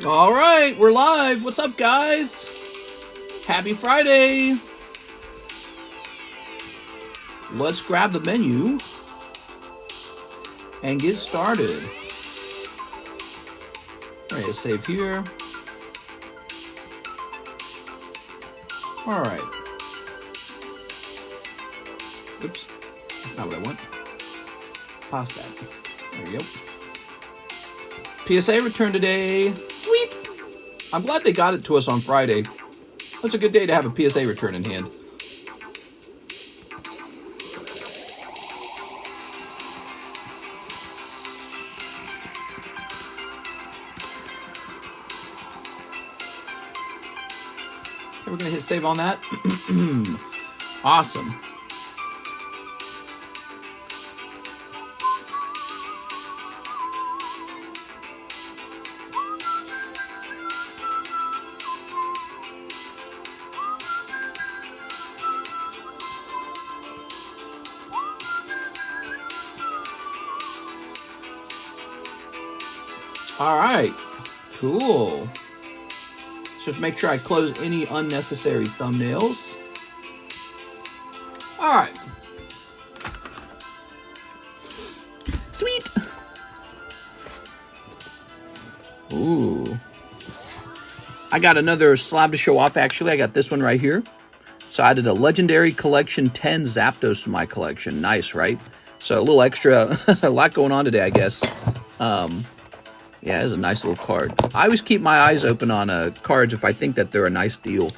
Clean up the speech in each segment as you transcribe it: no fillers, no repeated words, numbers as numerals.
All right, we're live. What's up, guys? Happy Friday. Let's grab the menu and get started. All right, save here. All right. Oops, that's not what I want. Pause that. There you go. PSA return today. Sweet. I'm glad they got it to us on Friday. That's a good day to have a PSA return in hand. Okay, we're going to hit save on that. Awesome. All right, cool. Just make sure I close any unnecessary thumbnails. All right. Sweet. Ooh. I got another slab to show off, actually. I got this one right here. So I did a Legendary Collection 10 Zapdos to my collection. Nice, right? So a little extra, a lot going on today, I guess. Yeah, it's a nice little card. I always keep my eyes open on cards if I think that they're a nice deal.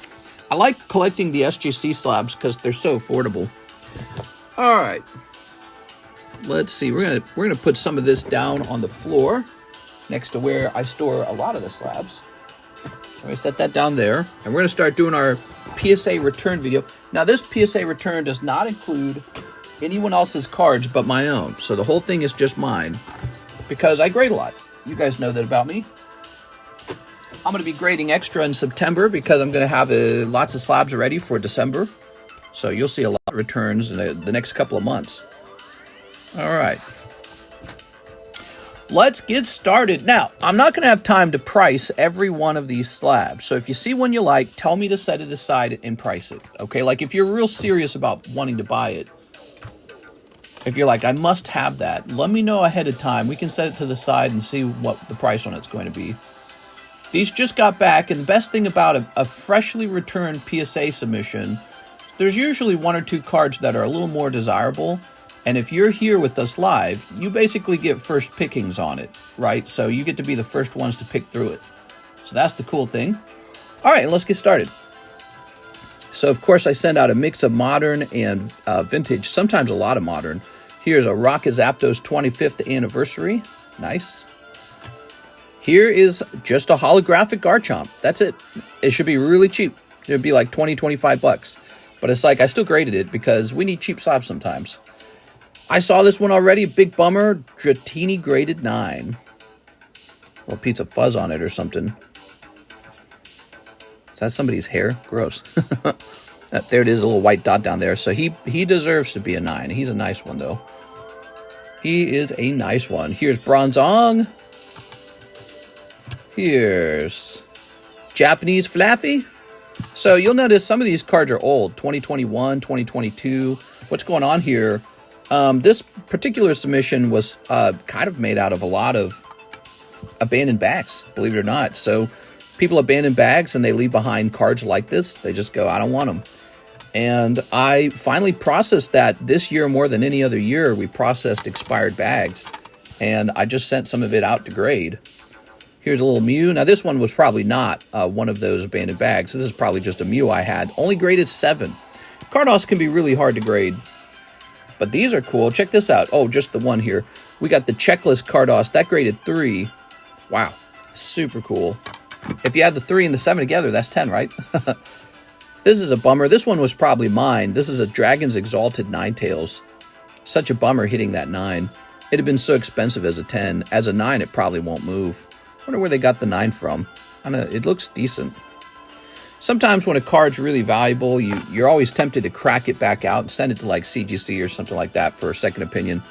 I like collecting the SGC slabs because they're so affordable. All right, let's see. We're gonna put some of this down on the floor next to where I store a lot of the slabs. I'm gonna set that down there, and we're gonna start doing our PSA return video. Now, this PSA return does not include anyone else's cards but my own, so the whole thing is just mine because I grade a lot. You guys know that about me. I'm going to be grading extra in September because I'm going to have lots of slabs ready for December. So you'll see a lot of returns in the next couple of months. All right. Let's get started. Now, I'm not going to have time to price every one of these slabs. So if you see one you like, tell me to set it aside and price it. Okay, like if you're real serious about wanting to buy it, if you're like, I must have that, let me know ahead of time. We can set it to the side and see what the price on it's going to be. These just got back, and the best thing about a freshly returned PSA submission, there's usually one or two cards that are a little more desirable, and if you're here with us live, you basically get first pickings on it, right? So you get to be the first ones to pick through it. So that's the cool thing. All right, let's get started. So, of course, I send out a mix of modern and vintage, sometimes a lot of modern. Here's a Rocket Zapdos 25th anniversary. Nice. Here is just a holographic Garchomp. That's it. It should be really cheap. It would be like 20, 25 bucks. But it's like I still graded it because we need cheap slabs sometimes. I saw this one already. Big bummer. Dratini graded 9. Well, pizza fuzz on it or something. That's somebody's hair. Gross. There it is, a little white dot down there. So he deserves to be a 9. He's a nice one, though. He is a nice one. Here's Bronzong. Here's Japanese Flaffy. So you'll notice some of these cards are old. 2021, 2022. What's going on here? This particular submission was kind of made out of a lot of abandoned bags, believe it or not. So people abandon bags and they leave behind cards like this. They just go, I don't want them. And I finally processed that this year more than any other year. We processed expired bags. And I just sent some of it out to grade. Here's a little Mew. Now this one was probably not one of those abandoned bags. This is probably just a Mew I had. Only graded 7. Carddass can be really hard to grade. But these are cool. Check this out. Oh, just the one here. We got the checklist Carddass. That graded 3. Wow. Super cool. If you add the 3 and the 7 together, that's 10, right? This is a bummer. This one was probably mine. This is a Dragon's Exalted Ninetales. Such a bummer hitting that 9. It'd have been so expensive as a 10. As a 9, it probably won't move. I wonder where they got the 9 from. I know, it looks decent. Sometimes when a card's really valuable, you're always tempted to crack it back out and send it to like CGC or something like that for a second opinion.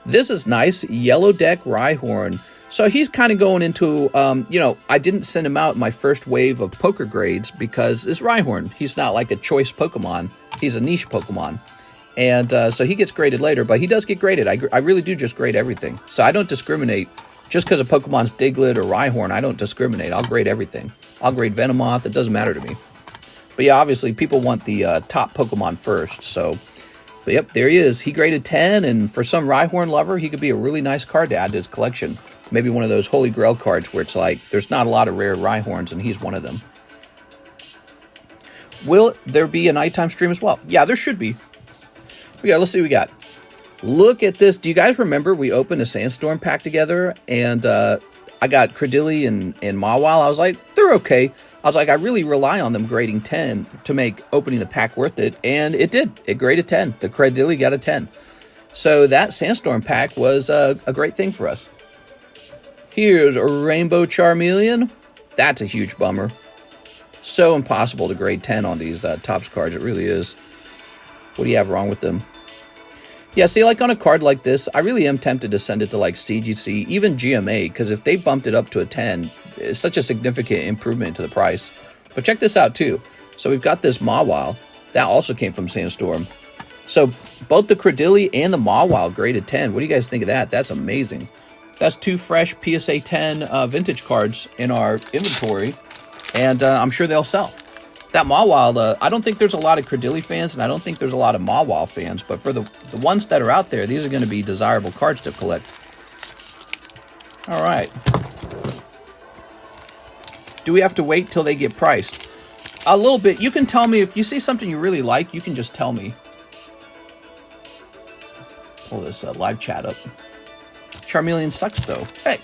This is nice. Yellow Deck Rhyhorn. So he's kind of going into, you know, I didn't send him out my first wave of poker grades because it's Rhyhorn. He's not like a choice Pokemon. He's a niche Pokemon. And so he gets graded later, but he does get graded. I really do just grade everything. So I don't discriminate. Just because a Pokemon's Diglett or Rhyhorn, I don't discriminate. I'll grade everything. I'll grade Venomoth. It doesn't matter to me. But yeah, obviously people want the top Pokemon first. So, but yep, there he is. He graded 10, and for some Rhyhorn lover, he could be a really nice card to add to his collection. Maybe one of those Holy Grail cards where it's like, there's not a lot of rare Rhyhorns, and he's one of them. Will there be a nighttime stream as well? Yeah, there should be. Let's see what we got. Look at this. Do you guys remember we opened a Sandstorm pack together, and I got Cradily and Mawile? I was like, they're okay. I was like, I really rely on them grading 10 to make opening the pack worth it, and it did. It graded 10. The Cradily got a 10. So that Sandstorm pack was a great thing for us. Here's a Rainbow Charmeleon. That's a huge bummer. So impossible to grade 10 on these Topps cards. It really is. What do you have wrong with them? Yeah, see, like on a card like this, I really am tempted to send it to like CGC, even GMA, because if they bumped it up to a 10, it's such a significant improvement to the price. But check this out too. So we've got this Mawile. That also came from Sandstorm. So both the Cradily and the Mawile graded 10. What do you guys think of that? That's amazing. That's 2 fresh PSA 10 vintage cards in our inventory, and I'm sure they'll sell. That Mawile, I don't think there's a lot of Cradily fans, and I don't think there's a lot of Mawile fans, but for the ones that are out there, these are going to be desirable cards to collect. All right. Do we have to wait till they get priced? A little bit. You can tell me if you see something you really like, you can just tell me. Pull this live chat up. Charmeleon sucks, though. Hey.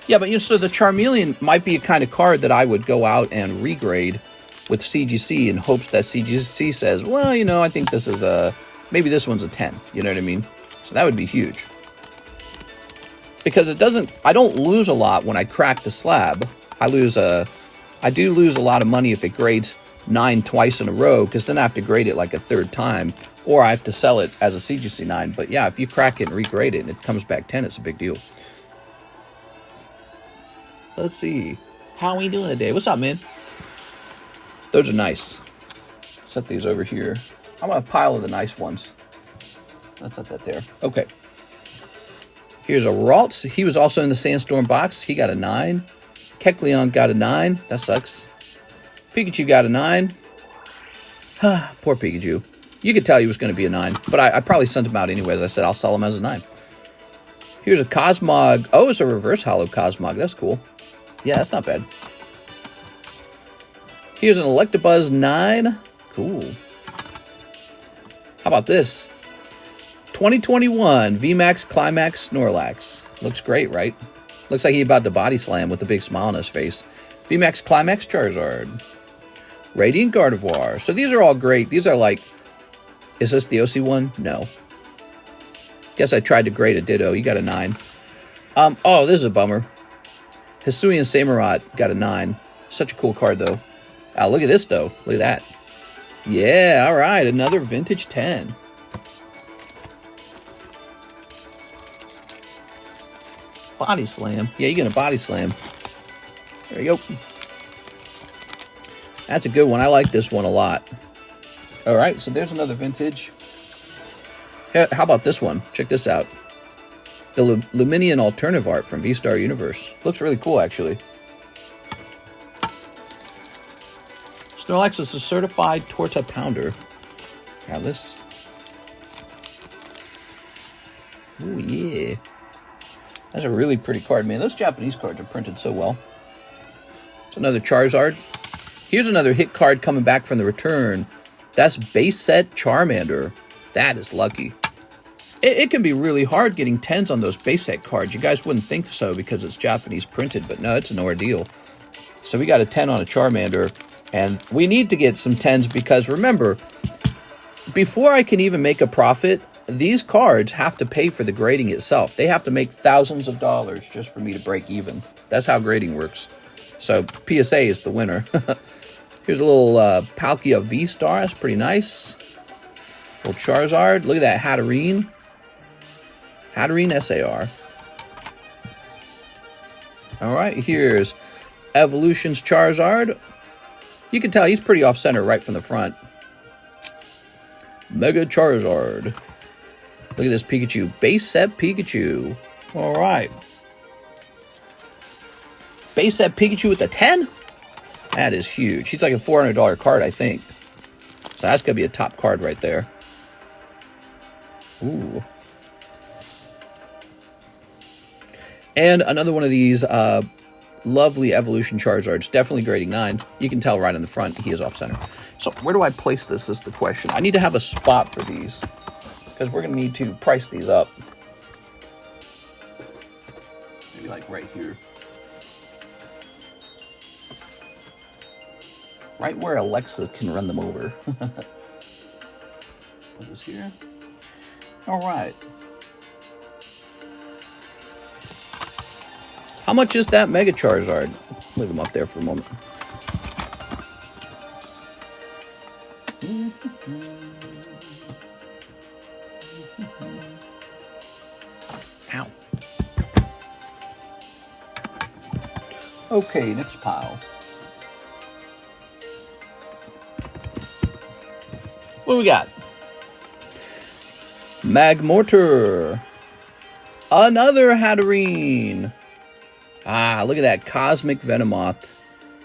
Yeah, but so the Charmeleon might be a kind of card that I would go out and regrade with CGC in hopes that CGC says, well, you know, I think this is maybe this one's a 10. You know what I mean? So that would be huge. Because I don't lose a lot when I crack the slab. I do lose a lot of money if it grades 9 twice in a row, because then I have to grade it like a third time, or I have to sell it as a CGC 9. But yeah, if you crack it and regrade it and it comes back 10, it's a big deal. Let's see. How we doing today? What's up, man? Those are nice. Set these over here. I want a pile of the nice ones. Let's set that there. Okay. Here's a Ralts. He was also in the Sandstorm box. He got a 9. Kecleon got a 9. That sucks. Pikachu got a 9. Poor Pikachu. You could tell he was going to be a 9, but I probably sent him out anyways. I said I'll sell him as a 9. Here's a Cosmog. Oh, it's a reverse holo Cosmog. That's cool. Yeah, that's not bad. Here's an Electabuzz 9. Cool. How about this? 2021 VMAX Climax Snorlax. Looks great, right? Looks like he's about to body slam with a big smile on his face. VMAX Climax Charizard. Radiant Gardevoir. So these are all great. These are like... Is this the OC one? No. Guess I tried to grade a Ditto. You got a 9. Oh, this is a bummer. Hisuian Samurott got a 9. Such a cool card, though. Ah, look at this, though. Look at that. Yeah, all right. Another vintage 10. Body slam. Yeah, you're going to body slam. There you go. That's a good one. I like this one a lot. All right, so there's another vintage. How about this one? Check this out. The Luminion Alternative Art from V-Star Universe. Looks really cool, actually. Snorlax is a certified Torta Pounder. Now this. Oh, yeah. That's a really pretty card, man. Those Japanese cards are printed so well. It's another Charizard. Here's another hit card coming back from the return. That's base set Charmander. That is lucky. It can be really hard getting 10s on those base set cards. You guys wouldn't think so because it's Japanese printed, but no, it's an ordeal. So we got a 10 on a Charmander, and we need to get some 10s because remember, before I can even make a profit, these cards have to pay for the grading itself. They have to make thousands of dollars just for me to break even. That's how grading works. So PSA is the winner. Here's a little Palkia V-Star. That's pretty nice. Little Charizard. Look at that Hatterene. Hatterene SAR. All right, here's Evolution's Charizard. You can tell he's pretty off-center right from the front. Mega Charizard. Look at this Pikachu. Base set Pikachu. All right. Base set Pikachu with a 10? That is huge. He's like a $400 card, I think. So that's going to be a top card right there. Ooh. And another one of these lovely Evolution Charizards. Definitely grading 9. You can tell right in the front he is off-center. So where do I place this is the question. I need to have a spot for these, because we're going to need to price these up. Maybe like right here. Right where Alexa can run them over. Put this here. All right. How much is that Mega Charizard? Leave them up there for a moment. Ow. Okay, next pile. What do we got? Magmortar. Another Hatterene. Ah, look at that. Cosmic Venomoth.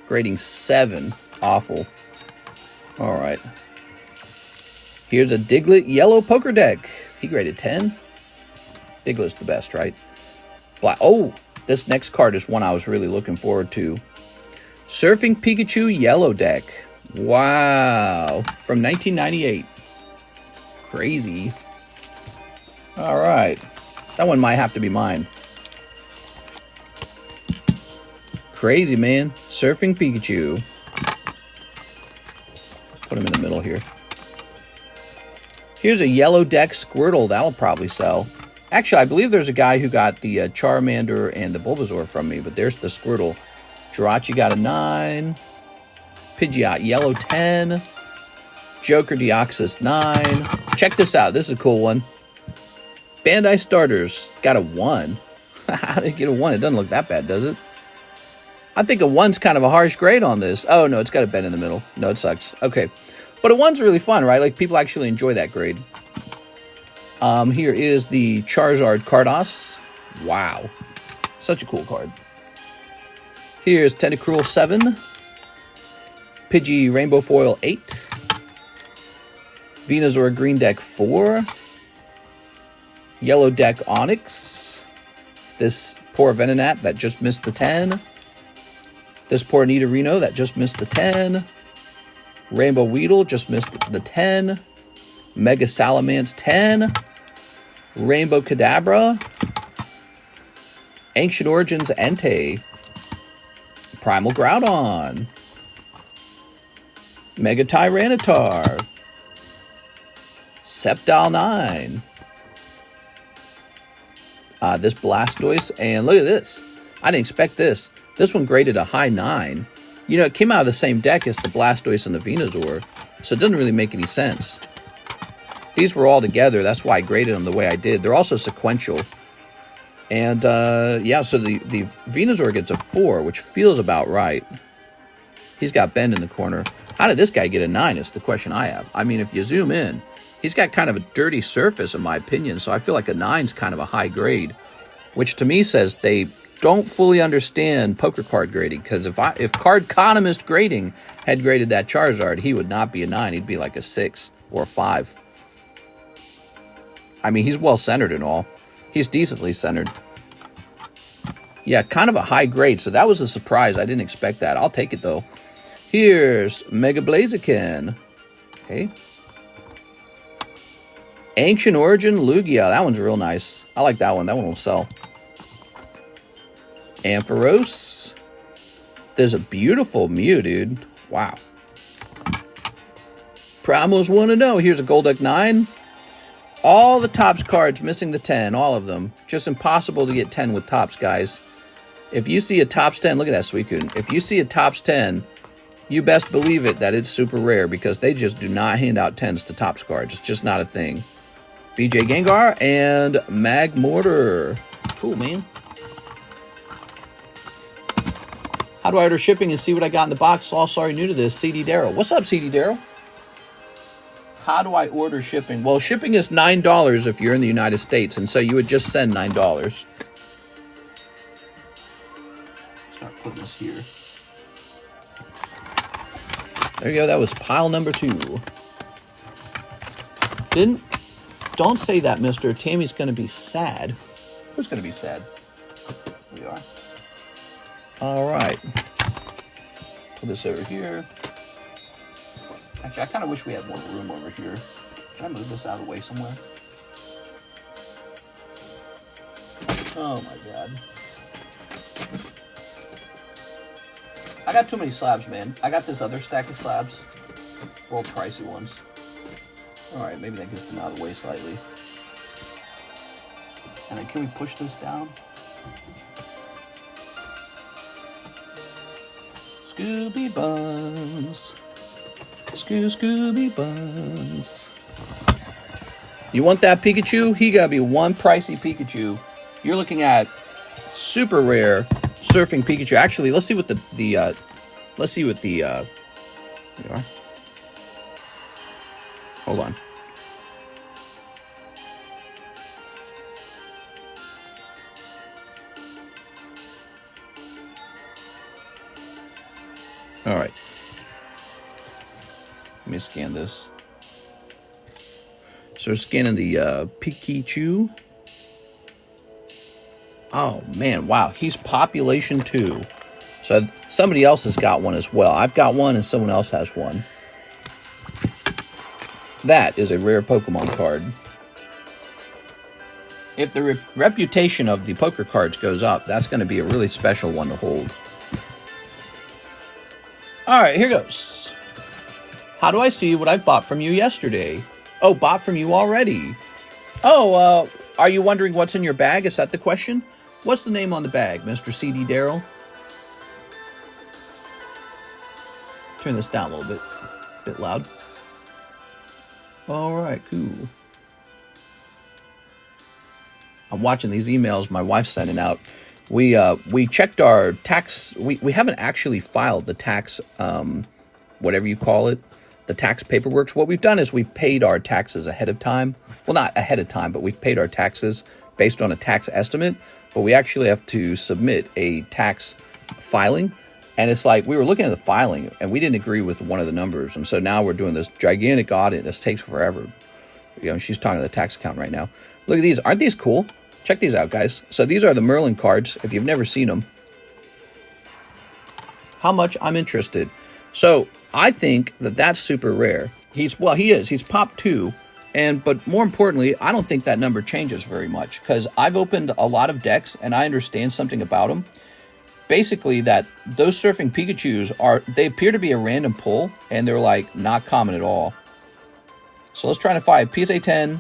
Grading 7. Awful. Alright. Here's a Diglett Yellow Poker Deck. He graded 10. Diglett's the best, right? Black. Oh, this next card is one I was really looking forward to. Surfing Pikachu Yellow Deck. Wow. From 1998. Crazy. Alright. That one might have to be mine. Crazy, man. Surfing Pikachu. Put him in the middle here. Here's a yellow deck Squirtle. That'll probably sell. Actually, I believe there's a guy who got the Charmander and the Bulbasaur from me, but there's the Squirtle. Jirachi got a 9. Pidgeot Yellow 10. Joker Deoxys 9. Check this out. This is a cool one. Bandai Starters got a 1. How did it get a 1? It doesn't look that bad, does it? I think a 1's kind of a harsh grade on this. Oh, no, it's got a bend in the middle. No, it sucks. Okay. But a 1's really fun, right? Like, people actually enjoy that grade. Here is the Charizard Carddass. Wow. Such a cool card. Here's Tentacruel 7. Pidgey Rainbow Foil 8. Venusaur Green Deck 4. Yellow Deck Onyx. This poor Venonat that just missed the 10. This poor Nidorino that just missed the 10. Rainbow Weedle just missed the 10. Mega Salamence 10. Rainbow Kadabra. Ancient Origins Entei. Primal Groudon. Mega Tyranitar. Sceptile 9. This Blastoise. And look at this. I didn't expect this. This one graded a high 9. You know, it came out of the same deck as the Blastoise and the Venusaur, so it doesn't really make any sense. These were all together. That's why I graded them the way I did. They're also sequential. And, yeah, so the Venusaur gets a 4, which feels about right. He's got bend in the corner. How did this guy get a 9 is the question I have. I mean, if you zoom in, he's got kind of a dirty surface, in my opinion, so I feel like a 9's kind of a high grade, which to me says they don't fully understand poker card grading, because if Cardconomist grading had graded that Charizard, he would not be a 9. He'd be like a 6 or a 5. I mean, he's well-centered and all. He's decently centered. Yeah, kind of a high grade, so that was a surprise. I didn't expect that. I'll take it, though. Here's Mega Blaziken. Okay. Ancient Origin Lugia. That one's real nice. I like that one. That one will sell. Ampharos. There's a beautiful Mew, dude. Wow. Primals want to know. Here's a Golduck 9. All the Topps cards missing the 10. All of them. Just impossible to get 10 with Topps, guys. If you see a Topps 10, look at that Suicune. If you see a Topps 10, you best believe it that it's super rare, because they just do not hand out 10s to Topps cards. It's just not a thing. BJ Gengar and Magmortar. Cool, man. How do I order shipping and see what I got in the box? All sorry, new to this. CD Daryl. What's up, CD Daryl? How do I order shipping? Well, shipping is $9 if you're in the United States, and so you would just send $9. Start putting this here. There you go. That was pile number 2. Don't say that, mister. Tammy's going to be sad. Who's going to be sad? We are. All right. Put this over here. Actually, I kind of wish we had more room over here. Can I move this out of the way somewhere? Oh my god. I got too many slabs, man. I got this other stack of slabs. Real pricey ones. Alright, maybe that gets them out of the way slightly. And then can we push this down? Scooby Buns. Scooby Buns. You want that Pikachu? He gotta be one pricey Pikachu. You're looking at super rare surfing Pikachu. Actually, let's see what there we are. Hold on. All right. Let me scan this. So we're scanning the Pikachu. Oh, man. Wow. He's population 2. So somebody else has got one as well. I've got one and someone else has one. That is a rare Pokemon card. If the reputation of the poker cards goes up, that's going to be a really special one to hold. All right, here goes. How do I see what I bought from you yesterday? Oh, bought from you already. Oh, are you wondering what's in your bag? Is that the question? What's the name on the bag, Mr. CD Daryl? Turn this down a little bit loud. All right, cool. I'm watching these emails my wife's sending out. We checked our tax. We haven't actually filed the tax, whatever you call it, the tax paperwork. So what we've done is we've paid our taxes ahead of time. Well, not ahead of time, but we've paid our taxes based on a tax estimate. But we actually have to submit a tax filing. And it's like we were looking at the filing and we didn't agree with one of the numbers. And so now we're doing this gigantic audit. This takes forever. You know, she's talking to the tax accountant right now. Look at these. Aren't these cool? Check these out, guys. So these are the Merlin cards, if you've never seen them. How much? I'm interested. So I think that that's super rare. He is. He's pop 2. But more importantly, I don't think that number changes very much because I've opened a lot of decks and I understand something about them. Basically, that those surfing Pikachus they appear to be a random pull and they're like not common at all. So let's try to find PSA 10,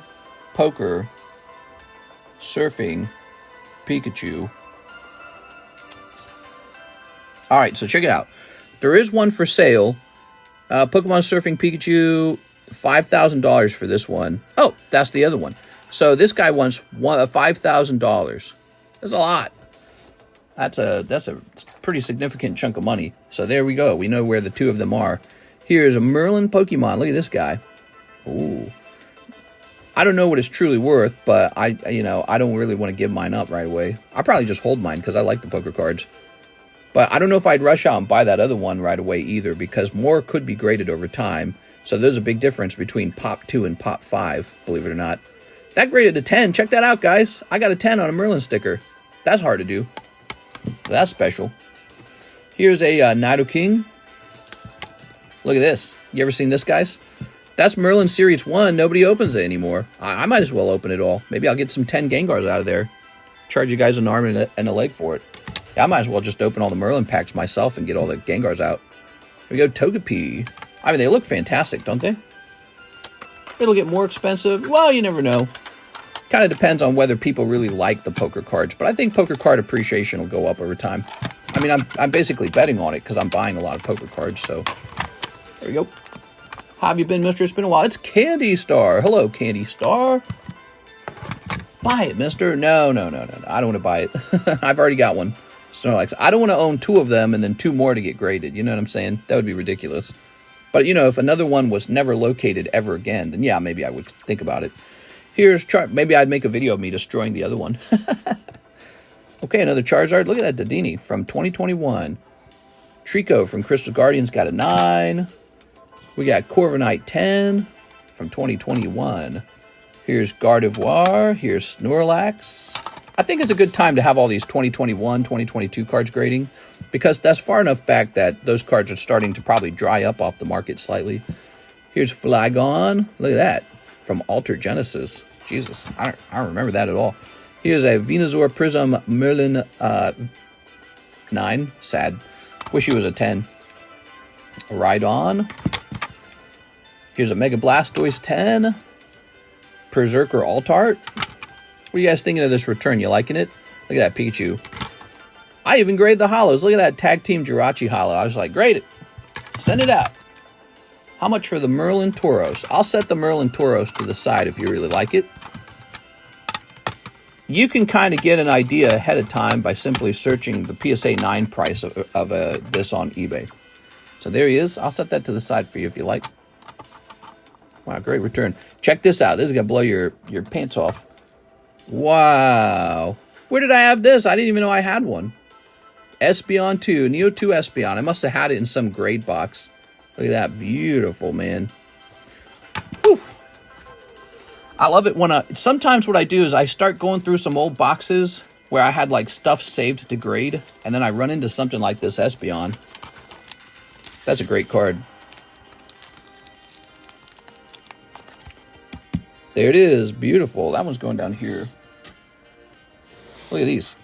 poker, surfing Pikachu. All right, so check it out. There is one for sale. Pokemon Surfing Pikachu, $5,000 for this one. Oh, that's the other one. So this guy wants $5,000. That's a lot. That's a pretty significant chunk of money. So there we go. We know where the two of them are. Here's a Merlin Pokemon. Look at this guy. Ooh. I don't know what it's truly worth, but I don't really want to give mine up right away. I'll probably just hold mine because I like the poker cards. But I don't know if I'd rush out and buy that other one right away either because more could be graded over time. So there's a big difference between Pop 2 and Pop 5, believe it or not. That graded a 10. Check that out, guys. I got a 10 on a Merlin sticker. That's hard to do. That's special. Here's a Nidoking. Look at this. You ever seen this, guys? That's Merlin Series 1. Nobody opens it anymore. I might as well open it all. Maybe I'll get some 10 Gengars out of there. Charge you guys an arm and a leg for it. Yeah, I might as well just open all the Merlin packs myself and get all the Gengars out. Here we go, Togepi. I mean, they look fantastic, don't they? It'll get more expensive. Well, you never know. Kind of depends on whether people really like the poker cards, but I think poker card appreciation will go up over time. I mean, I'm basically betting on it because I'm buying a lot of poker cards, so there we go. How have you been, mister? It's been a while. It's Candy Star. Hello, Candy Star. Buy it, mister. No. I don't want to buy it. I've already got one. Snorlax. I don't want to own 2 of them and then 2 more to get graded. You know what I'm saying? That would be ridiculous. But, you know, if another one was never located ever again, then yeah, maybe I would think about it. Maybe I'd make a video of me destroying the other one. Okay, another Charizard. Look at that Dedenne from 2021. Trico from Crystal Guardians got a 9. We got Corviknight 10 from 2021. Here's Gardevoir. Here's Snorlax. I think it's a good time to have all these 2021, 2022 cards grading, because that's far enough back that those cards are starting to probably dry up off the market slightly. Here's Flagon. Look at that. From Alter Genesis. Jesus, I don't remember that at all. Here's a Venusaur Prism Merlin 9. Sad. Wish he was a 10. Rhydon. Here's a Mega Blastoise 10. Berserker Altart. What are you guys thinking of this return? You liking it? Look at that Pikachu. I even grade the holos. Look at that Tag Team Jirachi holo. I was like, grade it. Send it out. How much for the Merlin Tauros? I'll set the Merlin Tauros to the side if you really like it. You can kind of get an idea ahead of time by simply searching the PSA 9 price of this on eBay. So there he is. I'll set that to the side for you if you like. Wow, great return. Check this out. This is going to blow your pants off. Wow. Where did I have this? I didn't even know I had one. Espeon 2. Neo 2 Espeon. I must have had it in some grade box. Look at that. Beautiful, man. Whew. I love it when sometimes what I do is I start going through some old boxes where I had like stuff saved to grade, and then I run into something like this Espeon. That's a great card. There it is. Beautiful. That one's going down here. Look at these.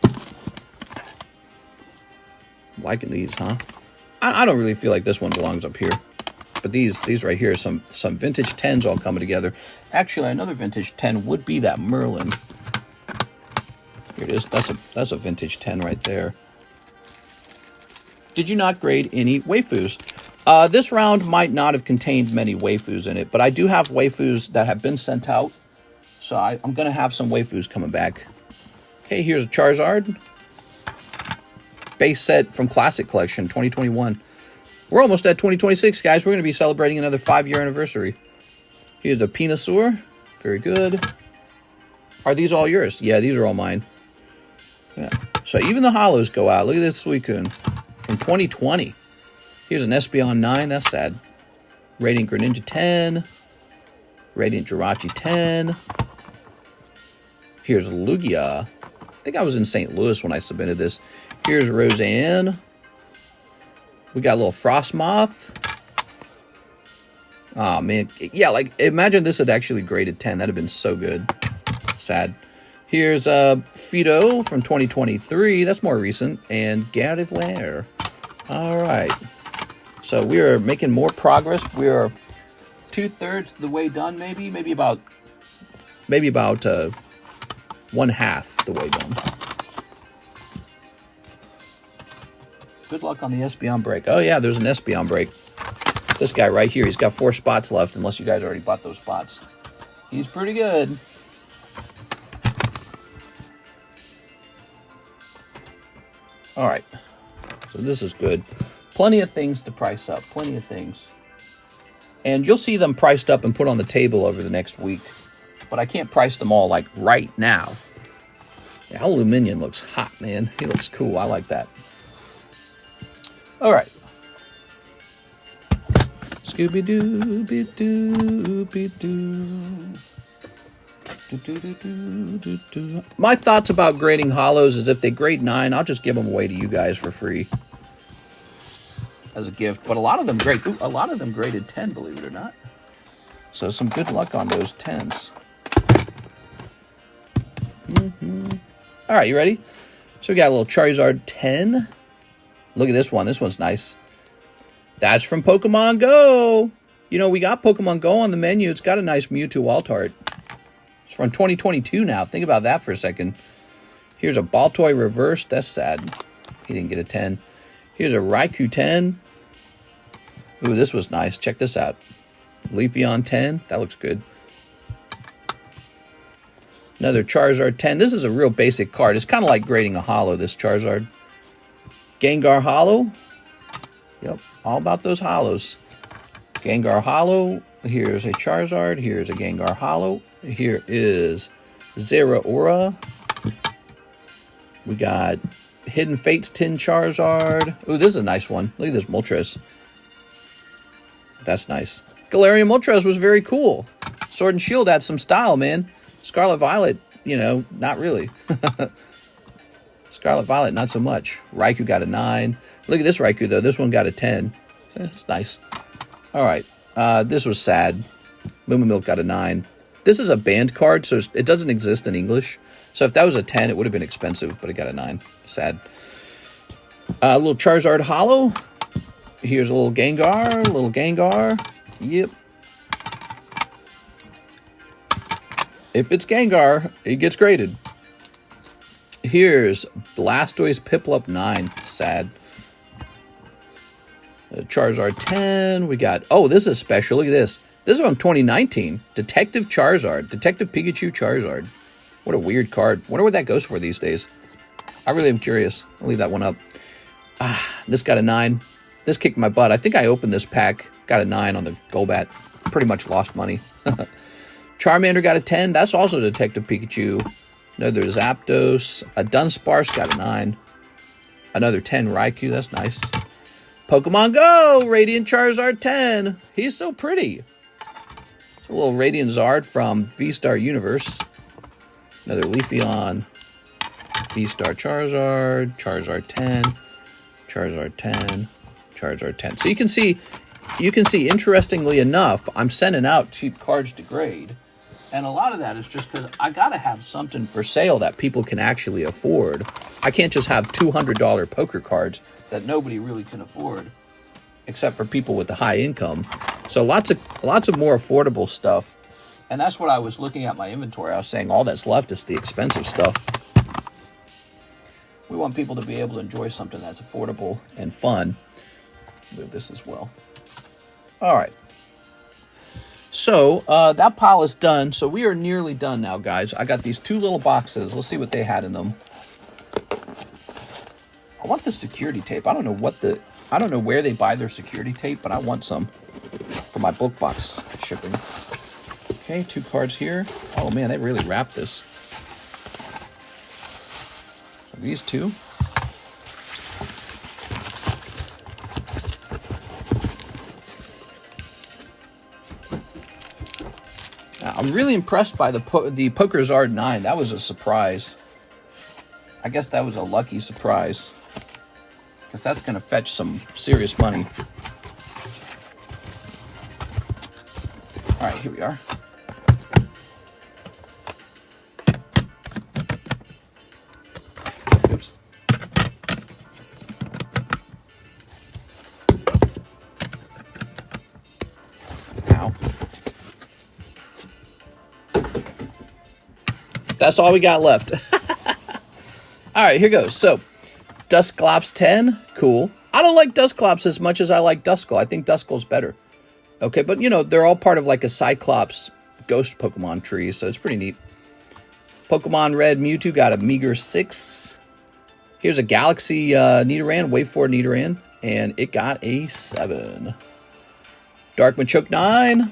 I'm liking these, huh? I don't really feel like this one belongs up here. But these right here, some vintage 10s all coming together. Actually, another vintage 10 would be that Merlin. Here it is. That's a vintage 10 right there. Did you not grade any waifus? This round might not have contained many waifus in it, but I do have waifus that have been sent out. So I'm going to have some waifus coming back. Okay, here's a Charizard. Base set from Classic Collection, 2021. We're almost at 2026, guys. We're going to be celebrating another 5-year anniversary. Here's a Venusaur. Very good. Are these all yours? Yeah, these are all mine. Yeah. So even the holos go out. Look at this Suicune from 2020. Here's an Espeon 9. That's sad. Radiant Greninja 10. Radiant Jirachi 10. Here's Lugia. I think I was in St. Louis when I submitted this. Here's Roseanne. We got a little Frostmoth. Oh, man. Yeah, like, imagine this had actually graded 10. That'd have been so good. Sad. Here's Fido from 2023. That's more recent. And Gardevoir. All right. So we are making more progress. We are 2/3 the way done, maybe. Maybe about 1/2 the way done. Good luck on the Espeon break. Oh, yeah, there's an Espeon break. This guy right here, he's got 4 spots left, unless you guys already bought those spots. He's pretty good. All right. So this is good. Plenty of things to price up. Plenty of things. And you'll see them priced up and put on the table over the next week. But I can't price them all, like, right now. Yeah, Aluminium looks hot, man. He looks cool. I like that. All right. Scooby-Doo. My thoughts about grading holos is if they grade 9, I'll just give them away to you guys for free as a gift. But a lot of them graded 10, believe it or not. So some good luck on those 10s. All right, you ready? So we got a little Charizard 10. Look at this one. This one's nice. That's from Pokemon Go. You know, we got Pokemon Go on the menu. It's got a nice Mewtwo Altart. It's from 2022 now. Think about that for a second. Here's a Baltoy Reverse. That's sad. He didn't get a 10. Here's a Raikou 10. Ooh, this was nice. Check this out. Leafeon 10. That looks good. Another Charizard 10. This is a real basic card. It's kind of like grading a holo, this Charizard. Gengar Holo. Yep, all about those holos. Gengar Holo. Here's a Charizard. Here's a Gengar Holo. Here is Zeraora. We got Hidden Fates Tin Charizard. Ooh, this is a nice one. Look at this Moltres. That's nice. Galarian Moltres was very cool. Sword and Shield had some style, man. Scarlet Violet, you know, not really. Scarlet Violet, not so much. Raikou got a 9. Look at this Raikou, though. This one got a 10. It's nice. All right. This was sad. Moo Milk got a 9. This is a banned card, so it doesn't exist in English. So if that was a 10, it would have been expensive, but it got a 9. Sad. A little Charizard Holo. Here's a little Gengar. Yep. If it's Gengar, it gets graded. Here's Blastoise Piplup 9. Sad. Charizard 10. We got... Oh, this is special. Look at this. This is from 2019. Detective Charizard. Detective Pikachu Charizard. What a weird card. Wonder what that goes for these days. I really am curious. I'll leave that one up. This got a 9. This kicked my butt. I think I opened this pack. Got a 9 on the Golbat. Pretty much lost money. Charmander got a 10. That's also Detective Pikachu. Another Zapdos. A Dunsparce got a 9. Another 10 Raikou. That's nice. Pokemon Go! Radiant Charizard 10. He's so pretty. It's a little Radiant Zard from V-Star Universe. Another Leafeon. V-Star Charizard. Charizard 10. Charizard 10. Charizard 10. So you can see, interestingly enough, I'm sending out cheap cards to grade. And a lot of that is just because I got to have something for sale that people can actually afford. I can't just have $200 poker cards that nobody really can afford, except for people with the high income. So lots of more affordable stuff. And that's what I was looking at my inventory. I was saying all that's left is the expensive stuff. We want people to be able to enjoy something that's affordable and fun. Move this as well. All right. So that pile is done. So we are nearly done now, guys. I got these 2 little boxes. Let's see what they had in them. I want the security tape. I don't know where they buy their security tape, but I want some for my book box shipping. Okay, 2 cards here. Oh man, they really wrapped this. So these 2. I'm really impressed by the PokerZard 9. That was a surprise. I guess that was a lucky surprise, because that's going to fetch some serious money. All right, here we are. Oops. Ow. That's all we got left. All right, here goes. So, Dusclops 10, cool. I don't like Dusclops as much as I like Duskull. I think Duskull's better. Okay, but you know, they're all part of like a Cyclops ghost Pokemon tree, so it's pretty neat. Pokemon Red Mewtwo got a meager 6. Here's a Galaxy Nidoran, Wave 4 Nidoran, and it got a 7. Dark Machoke 9.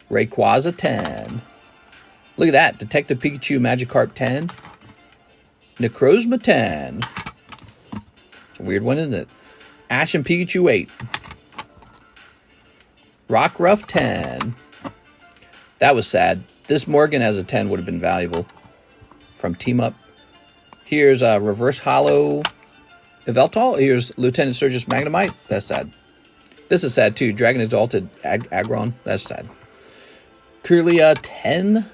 Rayquaza 10. Look at that. Detective Pikachu Magikarp 10. Necrozma 10. It's a weird one, isn't it? Ash and Pikachu 8. Rockruff 10. That was sad. This Morgan as a 10 would have been valuable from Team Up. Here's a Reverse Holo Yveltal. Here's Lieutenant Surge's Magnemite. That's sad. This is sad too. Dragon Exalted Aggron. That's sad. Kirlia 10.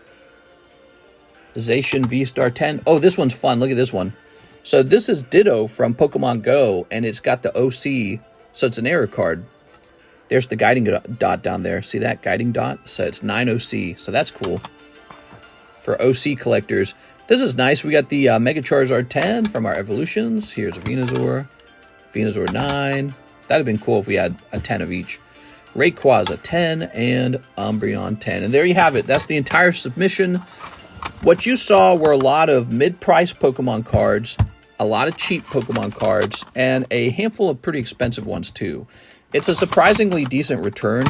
Zacian V-Star 10. Oh, this one's fun. Look at this one. So this is Ditto from Pokemon Go, and it's got the OC, so it's an error card. There's the guiding dot down there. See that guiding dot? So it's 9 OC, so that's cool. For OC collectors. This is nice. We got the Mega Charizard 10 from our evolutions. Here's a Venusaur. Venusaur 9. That'd have been cool if we had a 10 of each. Rayquaza 10 and Umbreon 10. And there you have it. That's the entire submission. What you saw were a lot of mid-price Pokemon cards, a lot of cheap Pokemon cards, and a handful of pretty expensive ones too. It's a surprisingly decent return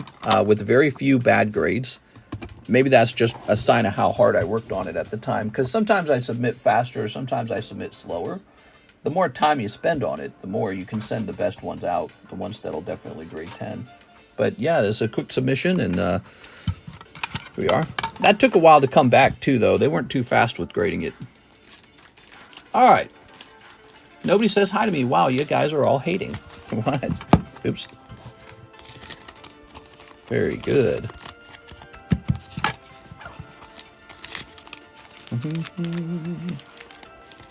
with very few bad grades. Maybe that's just a sign of how hard I worked on it at the time, because sometimes I submit faster, sometimes I submit slower. The more time you spend on it, the more you can send the best ones out, the ones that'll definitely grade 10. But yeah, it's a quick submission, and here we are. That took a while to come back too, though. They weren't too fast with grading it. All right. Nobody says hi to me. Wow, you guys are all hating. What? Oops. Very good.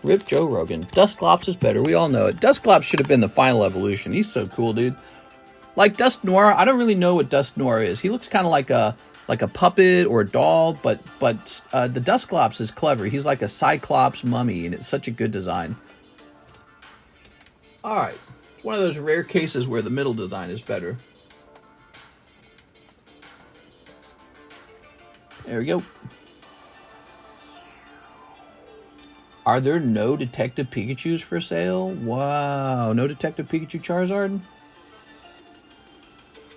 Rip Joe Rogan. Dusclops is better. We all know it. Dusclops should have been the final evolution. He's so cool, dude. Like Dusknoir, I don't really know what Dusknoir is. He looks kind of like a puppet or a doll, but the Dusclops is clever. He's like a Cyclops mummy, and it's such a good design. All right. It's one of those rare cases where the middle design is better. There we go. Are there no Detective Pikachus for sale? Wow, no Detective Pikachu Charizard?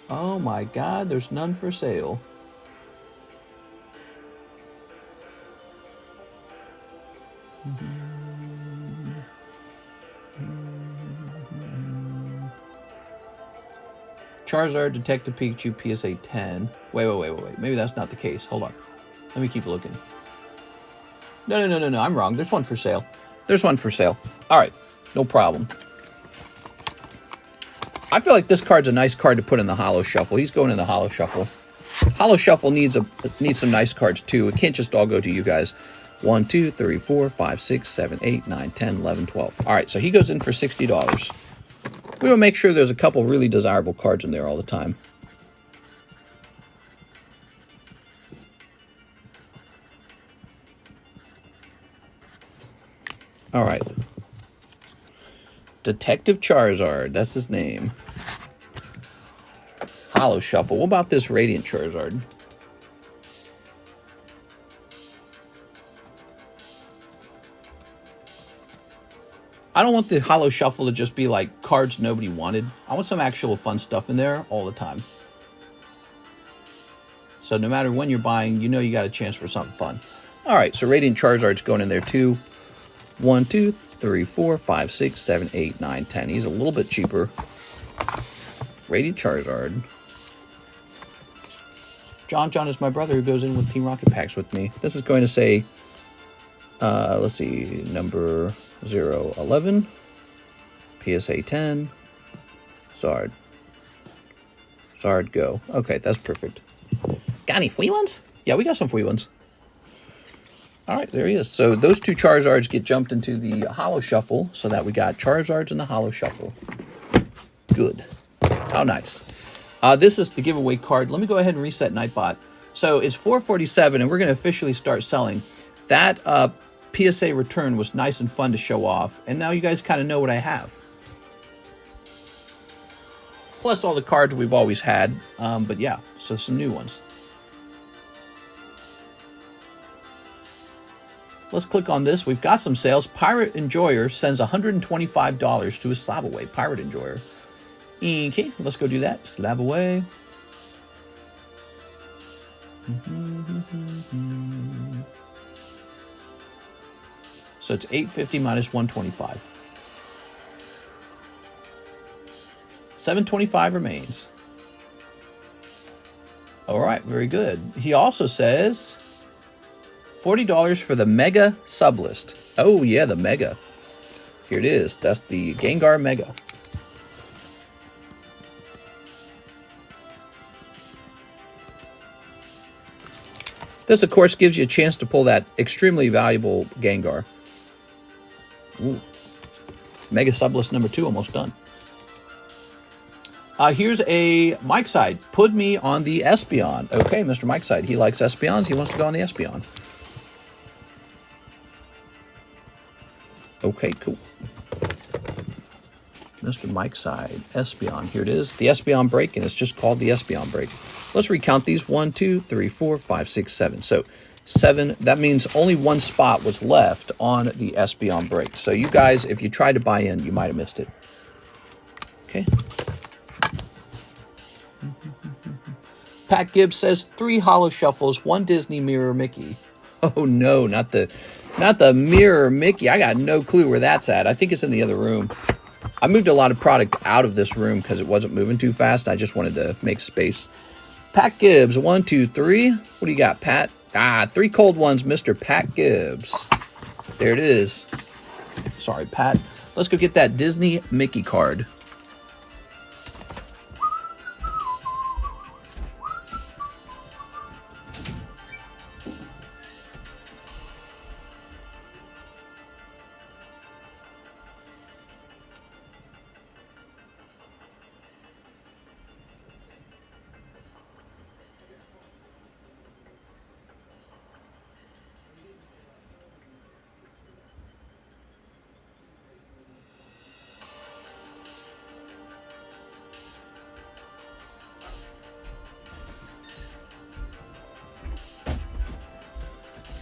Oh my god, there's none for sale. Charizard, Detective Pikachu, PSA 10. Wait. Maybe that's not the case. Hold on. Let me keep looking. No. I'm wrong. There's one for sale. There's one for sale. All right. No problem. I feel like this card's a nice card to put in the Holo Shuffle. He's going in the Holo Shuffle. Holo Shuffle needs some nice cards, too. It can't just all go to you guys. 1, 2, 3, 4, 5, 6, 7, 8, 9, 10, 11, 12. All right. So he goes in for $60. We will make sure there's a couple really desirable cards in there all the time. All right. Detective Charizard. That's his name. Holo Shuffle. What about this Radiant Charizard? I don't want the Holo Shuffle to just be like cards nobody wanted. I want some actual fun stuff in there all the time. So no matter when you're buying, you know you got a chance for something fun. All right, so Radiant Charizard's going in there too. 1, 2, 3, 4, 5, 6, 7, 8, 9, 10. He's a little bit cheaper. Radiant Charizard. John is my brother who goes in with Team Rocket packs with me. This is going to say, let's see, number 011, PSA 10, Zard, go. Okay, that's perfect. Got any free ones? Yeah, we got some free ones. All right, there he is. So those two Charizards get jumped into the Holo Shuffle, so that we got Charizards in the Holo Shuffle. Good. How nice. This is the giveaway card. Let me go ahead and reset Nightbot. So it's 447, and we're going to officially start selling. That PSA return was nice and fun to show off, and now you guys kind of know what I have. Plus all the cards we've always had, but yeah, so some new ones. Let's click on this. We've got some sales. Pirate Enjoyer sends $125 to his slab away. Pirate Enjoyer. Okay, let's go do that. Slab away. So it's 850 minus 125. 725 remains. All right, very good. He also says $40 for the Mega Sublist. Oh, yeah, the Mega. Here it is. That's the Gengar Mega. This, of course, gives you a chance to pull that extremely valuable Gengar. Ooh. Mega Sublist number 2 almost done. Here's a Mike Side. Put me on the Espeon. Okay, Mr. Mike Side. He likes Espeons. He wants to go on the Espeon. Okay, cool. Mr. Mike Side. Espeon. Here it is. The Espeon break, and it's just called the Espeon break. Let's recount these. 1, 2, 3, 4, 5, 6, 7. So 7. That means only one spot was left on the Espeon break. So you guys, if you tried to buy in, you might have missed it. Okay. Pat Gibbs says 3 Holo Shuffles, 1 Disney Mirror Mickey. Oh no, not the Mirror Mickey. I got no clue where that's at. I think it's in the other room. I moved a lot of product out of this room because it wasn't moving too fast. I just wanted to make space. Pat Gibbs, 1, 2, 3. What do you got, Pat? 3 cold ones, Mr. Pat Gibbs. There it is. Sorry, Pat. Let's go get that Disney Mickey card.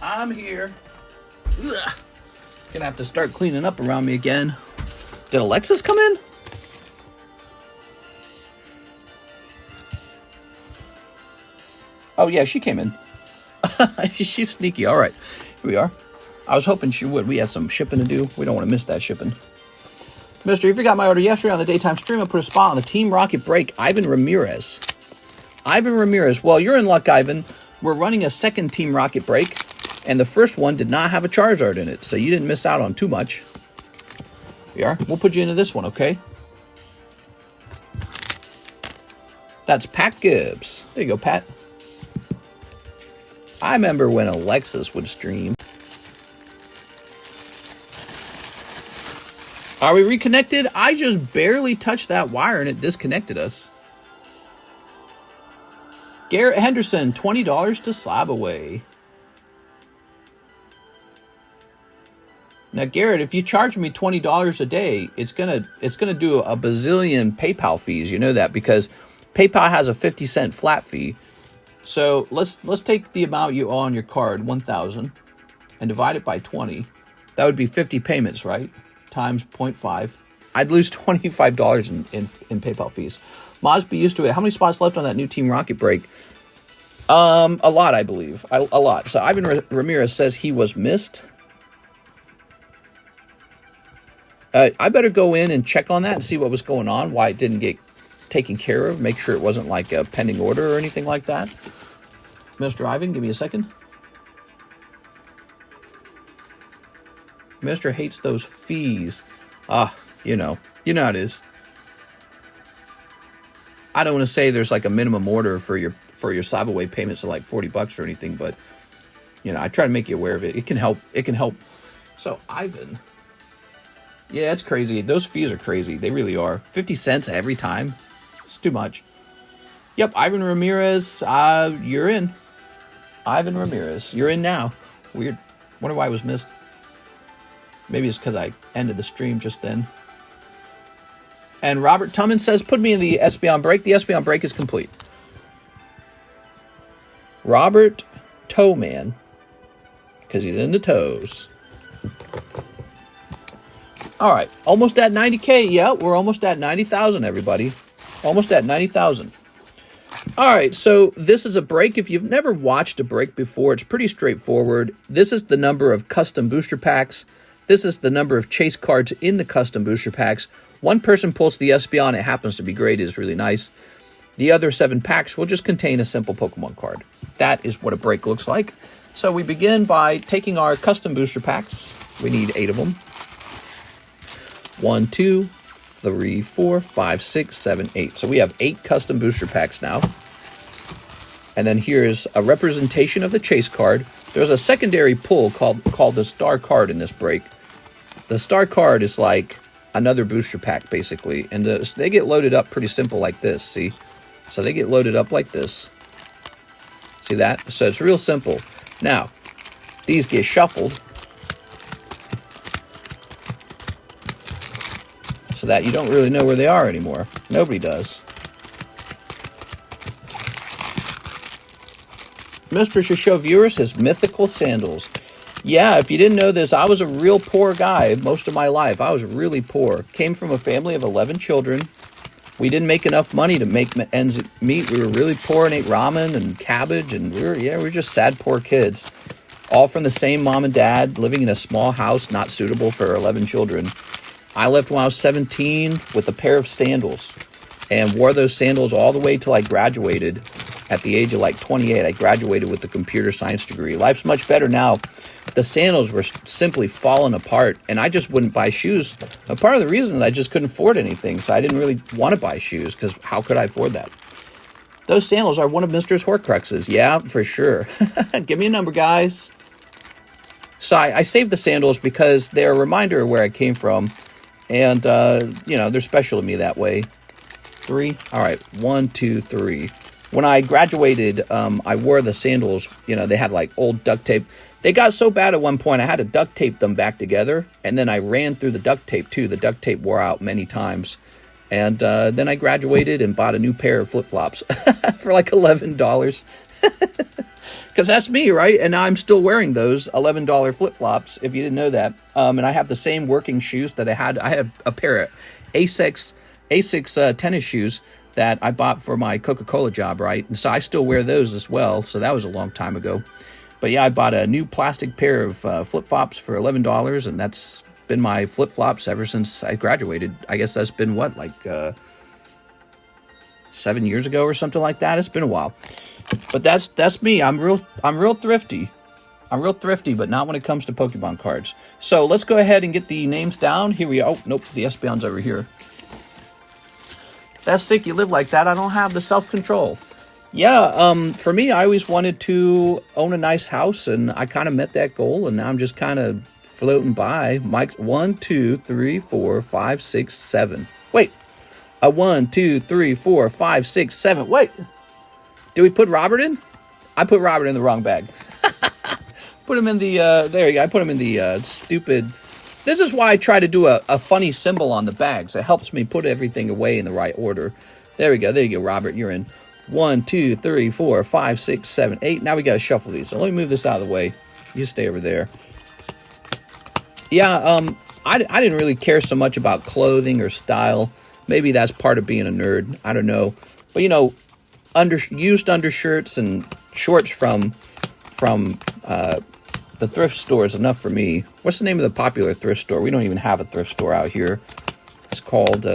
I'm here. Ugh. Gonna have to start cleaning up around me again. Did Alexis come in? Oh yeah, she came in. She's sneaky. All right, here we are. I was hoping she would. We had some shipping to do. We don't want to miss that shipping. Mister, if you got my order yesterday on the daytime stream, I put a spot on the Team Rocket break. Ivan Ramirez. Ivan Ramirez. Well, you're in luck, Ivan. We're running a second Team Rocket break. And the first one did not have a Charizard in it, so you didn't miss out on too much. Here you are. We'll put you into this one, okay? That's Pat Gibbs. There you go, Pat. I remember when Alexis would stream. Are we reconnected? I just barely touched that wire and it disconnected us. Garrett Henderson, $20 to slab away. Now, Garrett, if you charge me $20 a day, it's gonna do a bazillion PayPal fees. You know that because PayPal has a 50-cent flat fee. So let's take the amount you owe on your card, 1,000, and divide it by 20. That would be 50 payments, right? Times 0.5. I'd lose $25 in PayPal fees. Maz, be used to it. How many spots left on that new Team Rocket break? A lot, I believe. A lot. So Ivan Ramirez says he was missed. I better go in and check on that and see what was going on, why it didn't get taken care of, make sure it wasn't like a pending order or anything like that. Mr. Ivan, give me a second. Mr. hates those fees. You know how it is. I don't want to say there's like a minimum order for your Cyberway payments of like $40 or anything, but I try to make you aware of it. It can help. So Ivan. Yeah, it's crazy. Those fees are crazy. They really are. 50 cents every time. It's too much. Yep, Ivan Ramirez, you're in. Ivan Ramirez, you're in now. Weird. Wonder why I was missed. Maybe it's because I ended the stream just then. And Robert Tumman says, put me in the Espeon break. The Espeon break is complete. Robert Toeman, because he's into toes. All right, almost at 90K. Yeah, we're almost at 90,000, everybody. Almost at 90,000. All right, so this is a break. If you've never watched a break before, it's pretty straightforward. This is the number of custom booster packs. This is the number of chase cards in the custom booster packs. One person pulls the Espeon. It happens to be great. It is really nice. The other 7 packs will just contain a simple Pokemon card. That is what a break looks like. So we begin by taking our custom booster packs. We need 8 of them. 1, 2, 3, 4, 5, 6, 7, 8. So we have 8 custom booster packs now. And then here's a representation of the chase card. There's a secondary pull called the star card in this break. The star card is like another booster pack, basically. And they get loaded up pretty simple like this, see? So they get loaded up like this. See that? So it's real simple. Now, these get shuffled. So that you don't really know where they are anymore. Nobody does. Mr. should show viewers his mythical sandals. Yeah, if you didn't know this, I was a real poor guy most of my life. I was really poor. Came from a family of 11 children. We didn't make enough money to make ends meet. We were really poor and ate ramen and cabbage, and we were just sad, poor kids. All from the same mom and dad, living in a small house not suitable for 11 children. I left when I was 17 with a pair of sandals and wore those sandals all the way till I graduated. At the age of like 28, I graduated with a computer science degree. Life's much better now. The sandals were simply falling apart, and I just wouldn't buy shoes. A part of the reason is I just couldn't afford anything, so I didn't really want to buy shoes, because how could I afford that? Those sandals are one of Mr.'s Horcruxes. Yeah, for sure. Give me a number, guys. So I saved the sandals because they're a reminder of where I came from, and, you know, they're special to me that way. 3. All right, 1, 2, 3. When I graduated, I wore the sandals. You know, they had like old duct tape. They got so bad at one point, I had to duct tape them back together. And then I ran through the duct tape too. The duct tape wore out many times. And then I graduated and bought a new pair of flip-flops for like $11. Because that's me, right? And I'm still wearing those $11 flip-flops, if you didn't know that. And I have the same working shoes that I had. I had a pair of Asics tennis shoes that I bought for my Coca-Cola job, right? And so I still wear those as well. So that was a long time ago. But yeah, I bought a new plastic pair of flip-flops for $11, and that's been my flip-flops ever since I graduated. I guess that's been, what, like 7 years ago or something like that? It's been a while. But that's me. I'm real thrifty. I'm real thrifty, but not when it comes to Pokemon cards. So let's go ahead and get the names down. Here we are. Oh, nope, the Espeon's over here. That's sick you live like that. I don't have the self-control. Yeah, for me, I always wanted to own a nice house, and I kind of met that goal, and now I'm just kind of floating by. Mike, 1, 2, 3, 4, 5, 6, 7. Wait, 1, 2, 3, 4, 5, 6, 7. Wait, did we put Robert in? I put Robert in the wrong bag. Put him in the, there you go. I put him in the stupid. This is why I try to do a funny symbol on the bags. It helps me put everything away in the right order. There we go. There you go, Robert. You're in. 1, 2, 3, 4, 5, 6, 7, 8. Now we got to shuffle these. So let me move this out of the way. You stay over there. Yeah, I didn't really care so much about clothing or style. Maybe that's part of being a nerd. I don't know. But, you know, used undershirts and shorts from the thrift store is enough for me. What's the name of the popular thrift store? We don't even have a thrift store out here. It's called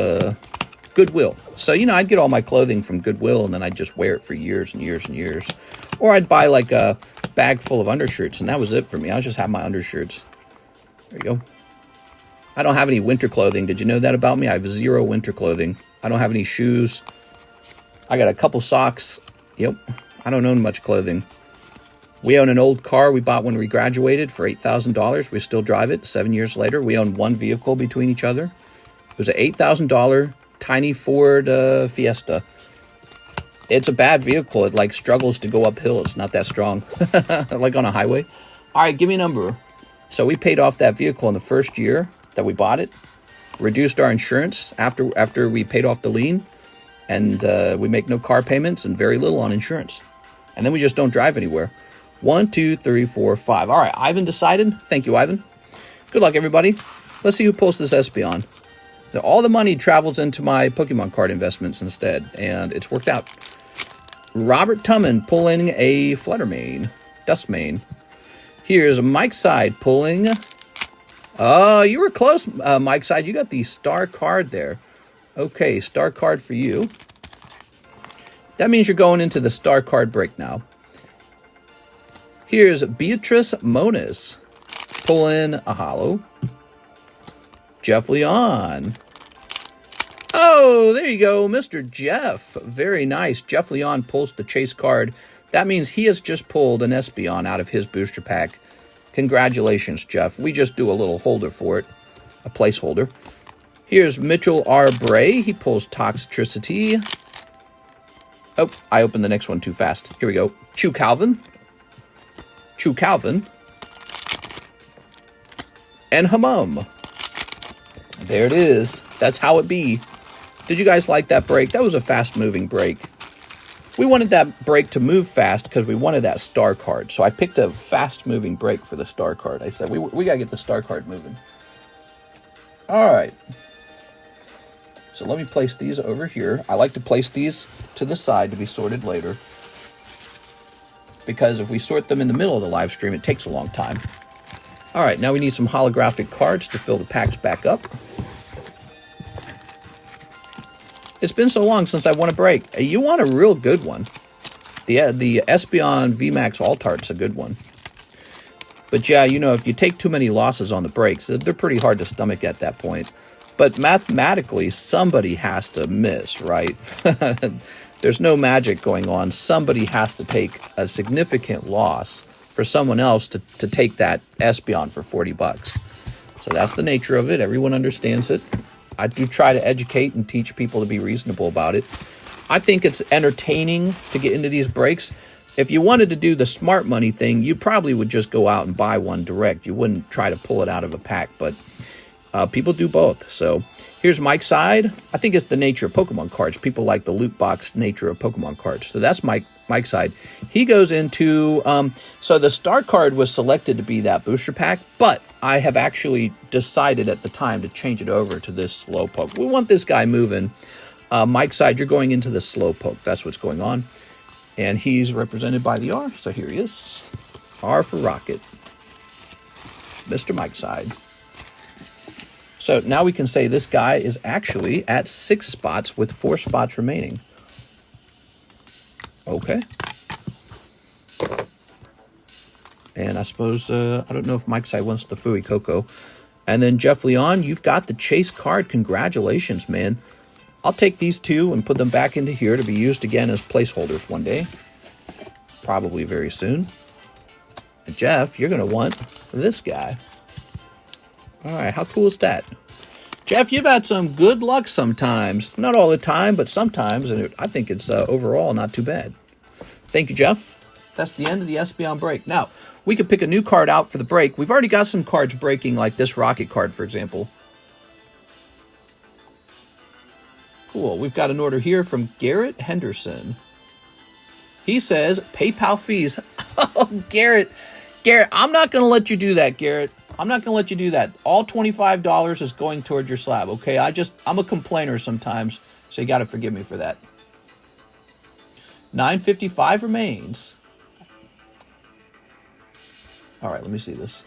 Goodwill. So, you know, I'd get all my clothing from Goodwill, and then I'd just wear it for years and years and years. Or I'd buy like a bag full of undershirts, and that was it for me. I just have my undershirts. There you go. I don't have any winter clothing. Did you know that about me? I have 0 winter clothing. I don't have any shoes. I got a couple socks. Yep. I don't own much clothing. We own an old car we bought when we graduated for $8,000. We still drive it 7 years later. We own one vehicle between each other. It was an $8,000 tiny Ford Fiesta. It's a bad vehicle. It like struggles to go uphill. It's not that strong. Like on a highway. All right, give me a number. So we paid off that vehicle in the first year that we bought it. Reduced our insurance after we paid off the lien. And we make no car payments and very little on insurance. And then we just don't drive anywhere. 1, 2, 3, 4, 5. All right, Ivan decided. Thank you, Ivan. Good luck, everybody. Let's see who pulls this Espeon. Now, all the money travels into my Pokemon card investments instead, and it's worked out. Robert Tumman pulling a Fluttermane, Dustmane. Here's Mike Side pulling. Oh, you were close, Mike Side. You got the star card there. Okay, star card for you. That means you're going into the star card break now. Here's Beatrice Moniz pulling a holo. Jeff Leon. Oh, there you go, Mr. Jeff. Very nice. Jeff Leon pulls the chase card. That means he has just pulled an Espeon out of his booster pack. Congratulations, Jeff. We just do a little holder for it, a placeholder. Here's Mitchell R. Bray. He pulls Toxtricity. Oh, I opened the next one too fast. Here we go. Chew Calvin. Chew Calvin. And Hamum. There it is. That's how it be. Did you guys like that break? That was a fast-moving break. We wanted that break to move fast because we wanted that star card. So I picked a fast-moving break for the star card. I said, we got to get the star card moving. All right. So let me place these over here. I like to place these to the side to be sorted later, because if we sort them in the middle of the live stream, it takes a long time. All right, now we need some holographic cards to fill the packs back up. It's been so long since I won a break. You want a real good one. The Espeon VMAX Altart's a good one. But yeah, you know, if you take too many losses on the breaks, they're pretty hard to stomach at that point. But mathematically, somebody has to miss, right? There's no magic going on. Somebody has to take a significant loss for someone else to take that Espeon for 40 bucks. So that's the nature of it. Everyone understands it. I do try to educate and teach people to be reasonable about it. I think it's entertaining to get into these breaks. If you wanted to do the smart money thing, you probably would just go out and buy one direct. You wouldn't try to pull it out of a pack, but people do both. So here's Mike's side. I think it's the nature of Pokemon cards. People like the loot box nature of Pokemon cards. So that's Mike's side. He goes into, so the star card was selected to be that booster pack, but I have actually decided at the time to change it over to this Slowpoke. We want this guy moving. Mike's side, you're going into the Slowpoke. That's what's going on. And he's represented by the R. So here he is. R for Rocket. Mr. Mike's side. So now we can say this guy is actually at 6 spots with 4 spots remaining. Okay. And I suppose, I don't know if Mike's side wants the Fui Coco. And then Jeff Leon, you've got the chase card. Congratulations, man. I'll take these two and put them back into here to be used again as placeholders one day. Probably very soon. And Jeff, you're going to want this guy. All right, how cool is that? Jeff, you've had some good luck sometimes. Not all the time, but sometimes. And I think it's overall not too bad. Thank you, Jeff. That's the end of the Espeon break. Now, we could pick a new card out for the break. We've already got some cards breaking, like this Rocket card, for example. Cool. We've got an order here from Garrett Henderson. He says, PayPal fees. Oh, Garrett. Garrett, I'm not going to let you do that, Garrett. I'm not going to let you do that. All $25 is going toward your slab, okay? I'm a complainer sometimes, so you got to forgive me for that. $9.55 remains. All right, let me see this.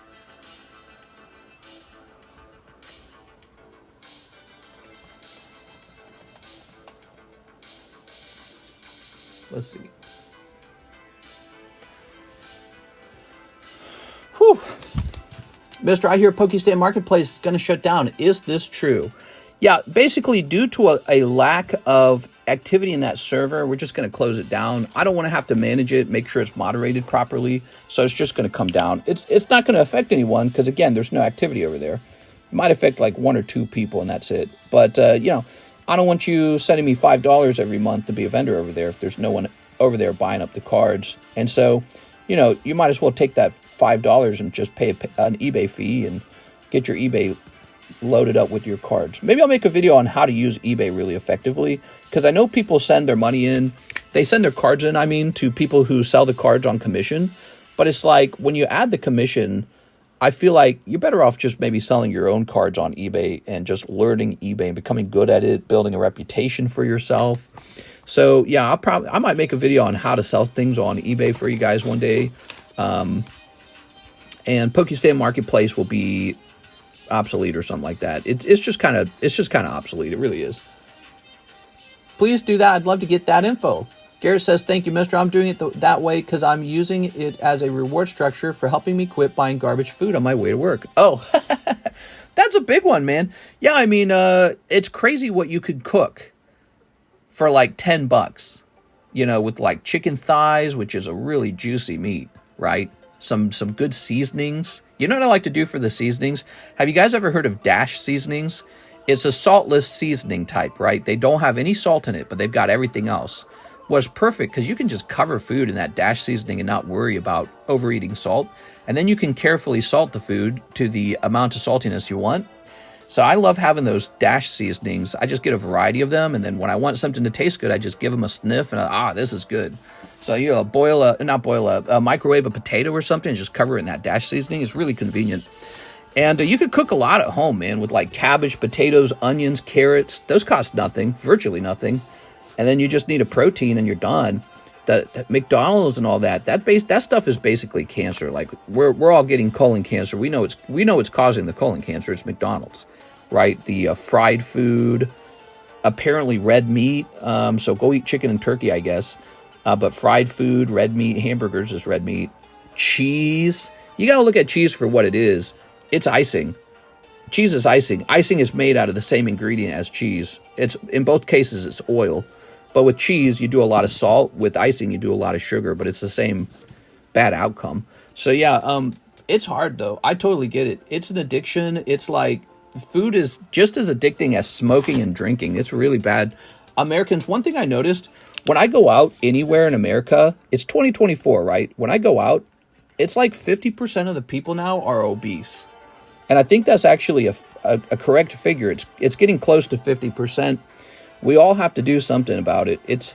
Let's see. Whew. Mister, I hear Pokestan Marketplace is going to shut down. Is this true? Yeah, basically due to a lack of activity in that server, we're just going to close it down. I don't want to have to manage it, make sure it's moderated properly, so it's just going to come down. It's not going to affect anyone because, again, there's no activity over there. It might affect like 1 or 2 people, and that's it. But, you know, I don't want you sending me $5 every month to be a vendor over there if there's no one over there buying up the cards. And so, you know, you might as well take that $5 and just pay an eBay fee and get your eBay loaded up with your cards. Maybe I'll make a video on how to use eBay really effectively, because I know people send their money in. They send their cards in, I mean, to people who sell the cards on commission. But it's like when you add the commission, I feel like you're better off just maybe selling your own cards on eBay and just learning eBay and becoming good at it, building a reputation for yourself. So yeah, I might make a video on how to sell things on eBay for you guys one day. And Pokestan Marketplace will be obsolete or something like that. It's just kind of obsolete. It really is. Please do that. I'd love to get that info. Garrett says, thank you, mister. I'm doing it that way because I'm using it as a reward structure for helping me quit buying garbage food on my way to work. Oh, that's a big one, man. Yeah, I mean, it's crazy what you could cook for like $10, you know, with like chicken thighs, which is a really juicy meat, right? Some good seasonings. You know what I like to do for the seasonings? Have you guys ever heard of Dash seasonings? It's a saltless seasoning type, right? They don't have any salt in it, but they've got everything else. Well, it's perfect because you can just cover food in that Dash seasoning and not worry about overeating salt. And then you can carefully salt the food to the amount of saltiness you want. So I love having those dash seasonings. I just get a variety of them, and then when I want something to taste good, I just give them a sniff, and this is good. So you know, microwave a potato or something, and just cover it in that dash seasoning. It's really convenient. And you could cook a lot at home, man, with like cabbage, potatoes, onions, carrots. Those cost nothing, virtually nothing. And then you just need a protein, and you're done. The McDonald's and all that stuff is basically cancer. Like we're all getting colon cancer. We know it's causing the colon cancer. It's McDonald's, right? The fried food, apparently red meat. So go eat chicken and turkey, I guess. But fried food, red meat, hamburgers is red meat. Cheese, you got to look at cheese for what it is. It's icing. Cheese is icing. Icing is made out of the same ingredient as cheese. It's in both cases it's oil. But with cheese, you do a lot of salt. With icing, you do a lot of sugar, but it's the same bad outcome. So yeah, it's hard though. I totally get it. It's an addiction. It's like food is just as addicting as smoking and drinking. It's really bad. Americans, one thing I noticed, when I go out anywhere in America, it's 2024, right? When I go out, it's like 50% of the people now are obese. And I think that's actually a correct figure. It's getting close to 50%. We all have to do something about it.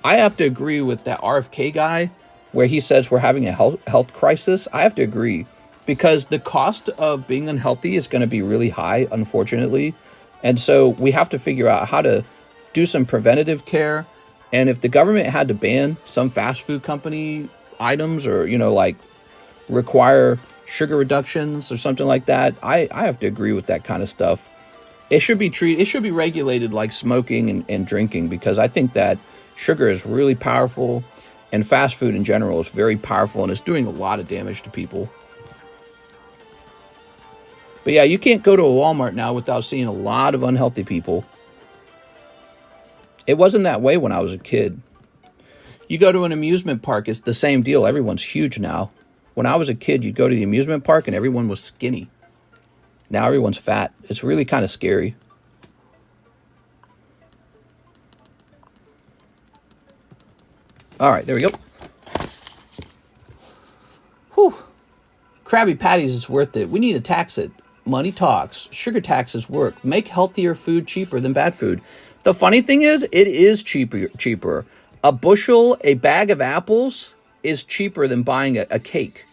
I have to agree with that RFK guy where he says we're having a health crisis. I have to agree because the cost of being unhealthy is going to be really high, unfortunately. And so we have to figure out how to do some preventative care. And if the government had to ban some fast food company items or, you know, like require sugar reductions or something like that, I have to agree with that kind of stuff. It should be regulated like smoking and drinking, because I think that sugar is really powerful and fast food in general is very powerful and it's doing a lot of damage to people. But yeah, you can't go to a Walmart now without seeing a lot of unhealthy people. It wasn't that way when I was a kid. You go to an amusement park, it's the same deal. Everyone's huge now. When I was a kid, you'd go to the amusement park and everyone was skinny. Now everyone's fat. It's really kind of scary. All right, there we go. Whew. Krabby Patties is worth it. We need to tax it. Money talks. Sugar taxes work. Make healthier food cheaper than bad food. The funny thing is, it is cheaper. A bag of apples is cheaper than buying a cake.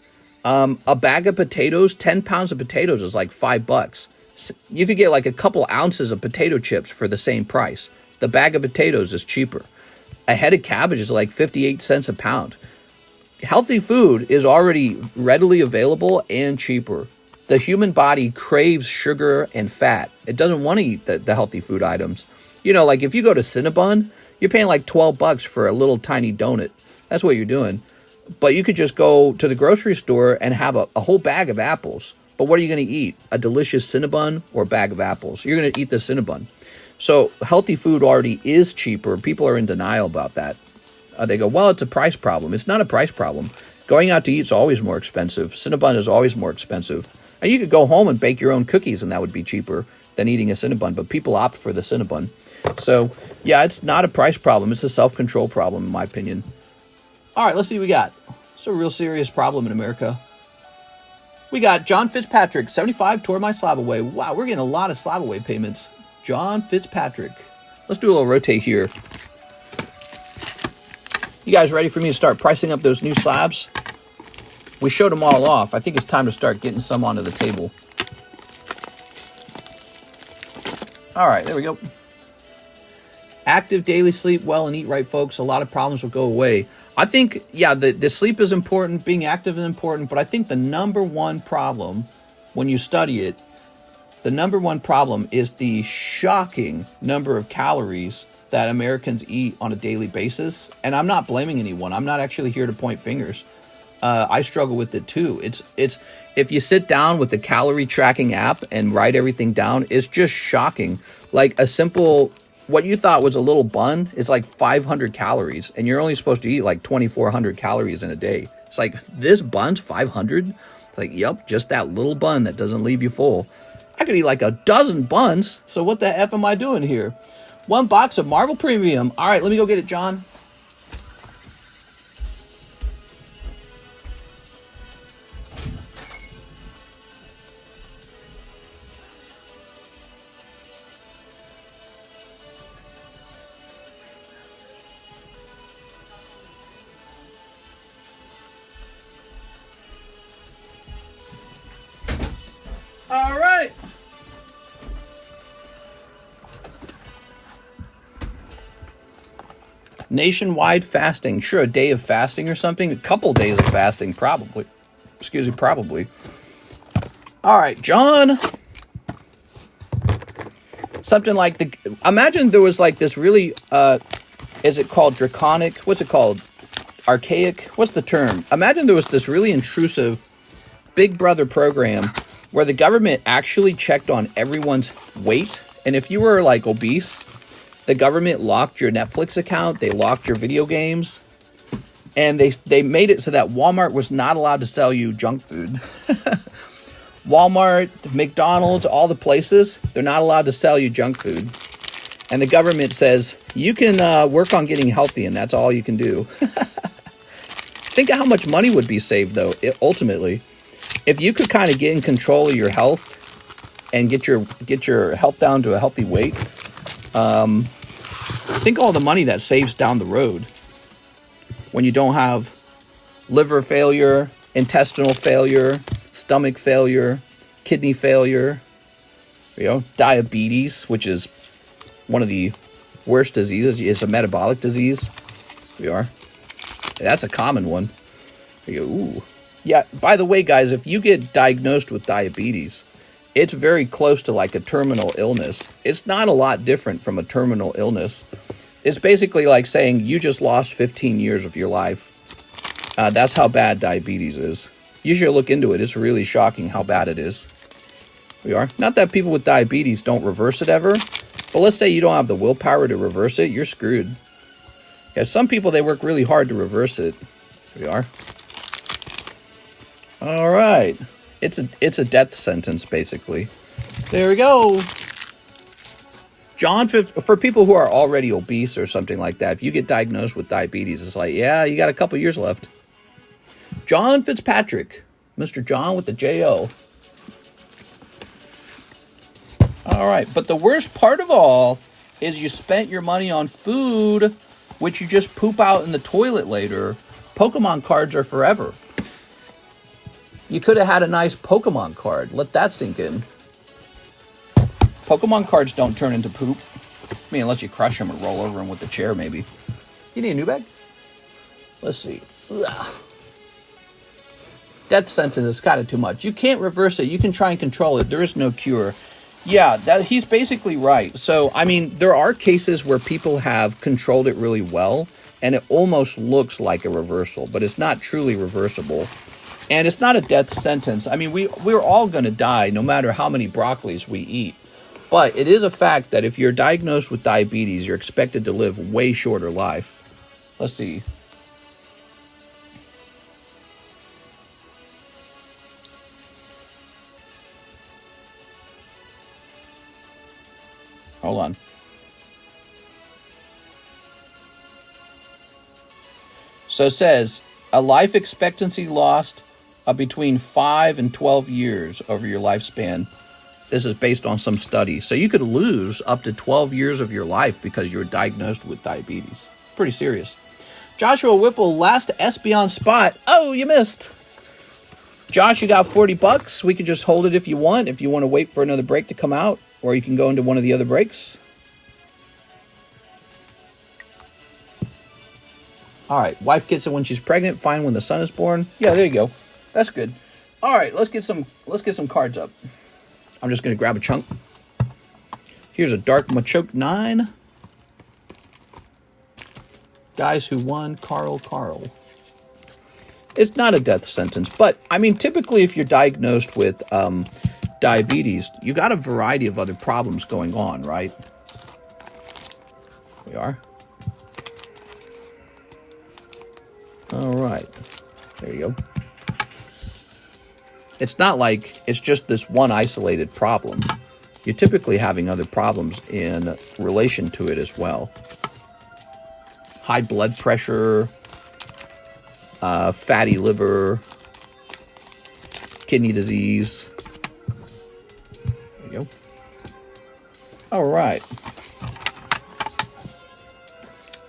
A bag of potatoes, 10 pounds of potatoes is like $5. You could get like a couple ounces of potato chips for the same price. The bag of potatoes is cheaper. A head of cabbage is like 58 cents a pound. Healthy food is already readily available and cheaper. The human body craves sugar and fat. It doesn't want to eat the healthy food items. You know, like if you go to Cinnabon, you're paying like $12 for a little tiny donut. That's what you're doing. But you could just go to the grocery store and have a whole bag of apples. But what are you going to eat? A delicious Cinnabon or a bag of apples? You're going to eat the Cinnabon. So healthy food already is cheaper. People are in denial about that. They go, well, it's a price problem. It's not a price problem. Going out to eat is always more expensive. Cinnabon is always more expensive. And you could go home and bake your own cookies and that would be cheaper than eating a Cinnabon. But people opt for the Cinnabon. So, yeah, it's not a price problem. It's a self-control problem, in my opinion. All right, let's see what we got. It's a real serious problem in America. We got John Fitzpatrick, 75, tore my slab away. Wow, we're getting a lot of slab away payments. John Fitzpatrick. Let's do a little rotate here. You guys ready for me to start pricing up those new slabs? We showed them all off. I think it's time to start getting some onto the table. All right, there we go. Active daily sleep well and eat right, folks. A lot of problems will go away. I think, yeah, the sleep is important. Being active is important. But I think the number one problem, when you study it, the number one problem is the shocking number of calories that Americans eat on a daily basis. And I'm not blaming anyone. I'm not actually here to point fingers. I struggle with it too. It's if you sit down with the calorie tracking app and write everything down, it's just shocking. Like a simple, what you thought was a little bun is like 500 calories, and you're only supposed to eat like 2,400 calories in a day. It's like, this bun's 500? Like, yep, just that little bun that doesn't leave you full. I could eat like a dozen buns, so what the F am I doing here? One box of Marvel Premium. All right, let me go get it, John. Nationwide fasting. Sure, a day of fasting or something. A couple days of fasting, probably. Excuse me, probably. All right, John. Something like imagine there was like this really, is it called draconic? What's it called? Archaic? What's the term? Imagine there was this really intrusive Big Brother program where the government actually checked on everyone's weight. And if you were like obese, the government locked your Netflix account. They locked your video games. And they made it so that Walmart was not allowed to sell you junk food. Walmart, McDonald's, all the places, they're not allowed to sell you junk food. And the government says, you can work on getting healthy, and that's all you can do. Think of how much money would be saved, though, ultimately. If you could kind of get in control of your health and get your health down to a healthy weight, think all the money that saves down the road when you don't have liver failure, intestinal failure, stomach failure, kidney failure, diabetes, which is one of the worst diseases. It's a metabolic disease. That's a common one. Ooh. Yeah, by the way, guys, if you get diagnosed with diabetes, it's very close to like a terminal illness. It's not a lot different from a terminal illness. It's basically like saying you just lost 15 years of your life. That's how bad diabetes is. You should look into it. It's really shocking how bad it is. Not that people with diabetes don't reverse it ever, but let's say you don't have the willpower to reverse it, you're screwed. Yeah, some people, they work really hard to reverse it. All right. It's a death sentence, basically. There we go. John, for people who are already obese or something like that, if you get diagnosed with diabetes, it's like, yeah, you got a couple years left. John Fitzpatrick. Mr. John with the J-O. All right, but the worst part of all is you spent your money on food, which you just poop out in the toilet later. Pokemon cards are forever. You could have had a nice Pokemon card. Let that sink in. Pokemon cards don't turn into poop. I mean, unless you crush them or roll over them with the chair, maybe. You need a new bag? Let's see. Ugh. Death sentence is kind of too much. You can't reverse it. You can try and control it. There is no cure. Yeah, he's basically right. So, I mean, there are cases where people have controlled it really well, and it almost looks like a reversal, but it's not truly reversible. And it's not a death sentence. I mean, we're all going to die no matter how many broccolis we eat. But it is a fact that if you're diagnosed with diabetes, you're expected to live way shorter life. Let's see. Hold on. So it says, a life expectancy lost of between 5 and 12 years over your lifespan. This is based on some study. So you could lose up to 12 years of your life because you're diagnosed with diabetes. Pretty serious. Joshua Whipple, last Espeon spot. Oh, you missed. Josh, you got $40. We could just hold it if you want to wait for another break to come out, or you can go into one of the other breaks. All right, wife gets it when she's pregnant, fine when the son is born. Yeah, there you go. That's good. All right, let's get some cards up. I'm just going to grab a chunk. Here's a Dark Machoke 9. Guys who won, Carl. It's not a death sentence, but I mean, typically if you're diagnosed with diabetes, you got a variety of other problems going on, right? We are. All right. There you go. It's not like it's just this one isolated problem. You're typically having other problems in relation to it as well. High blood pressure, fatty liver, kidney disease. There you go. All right.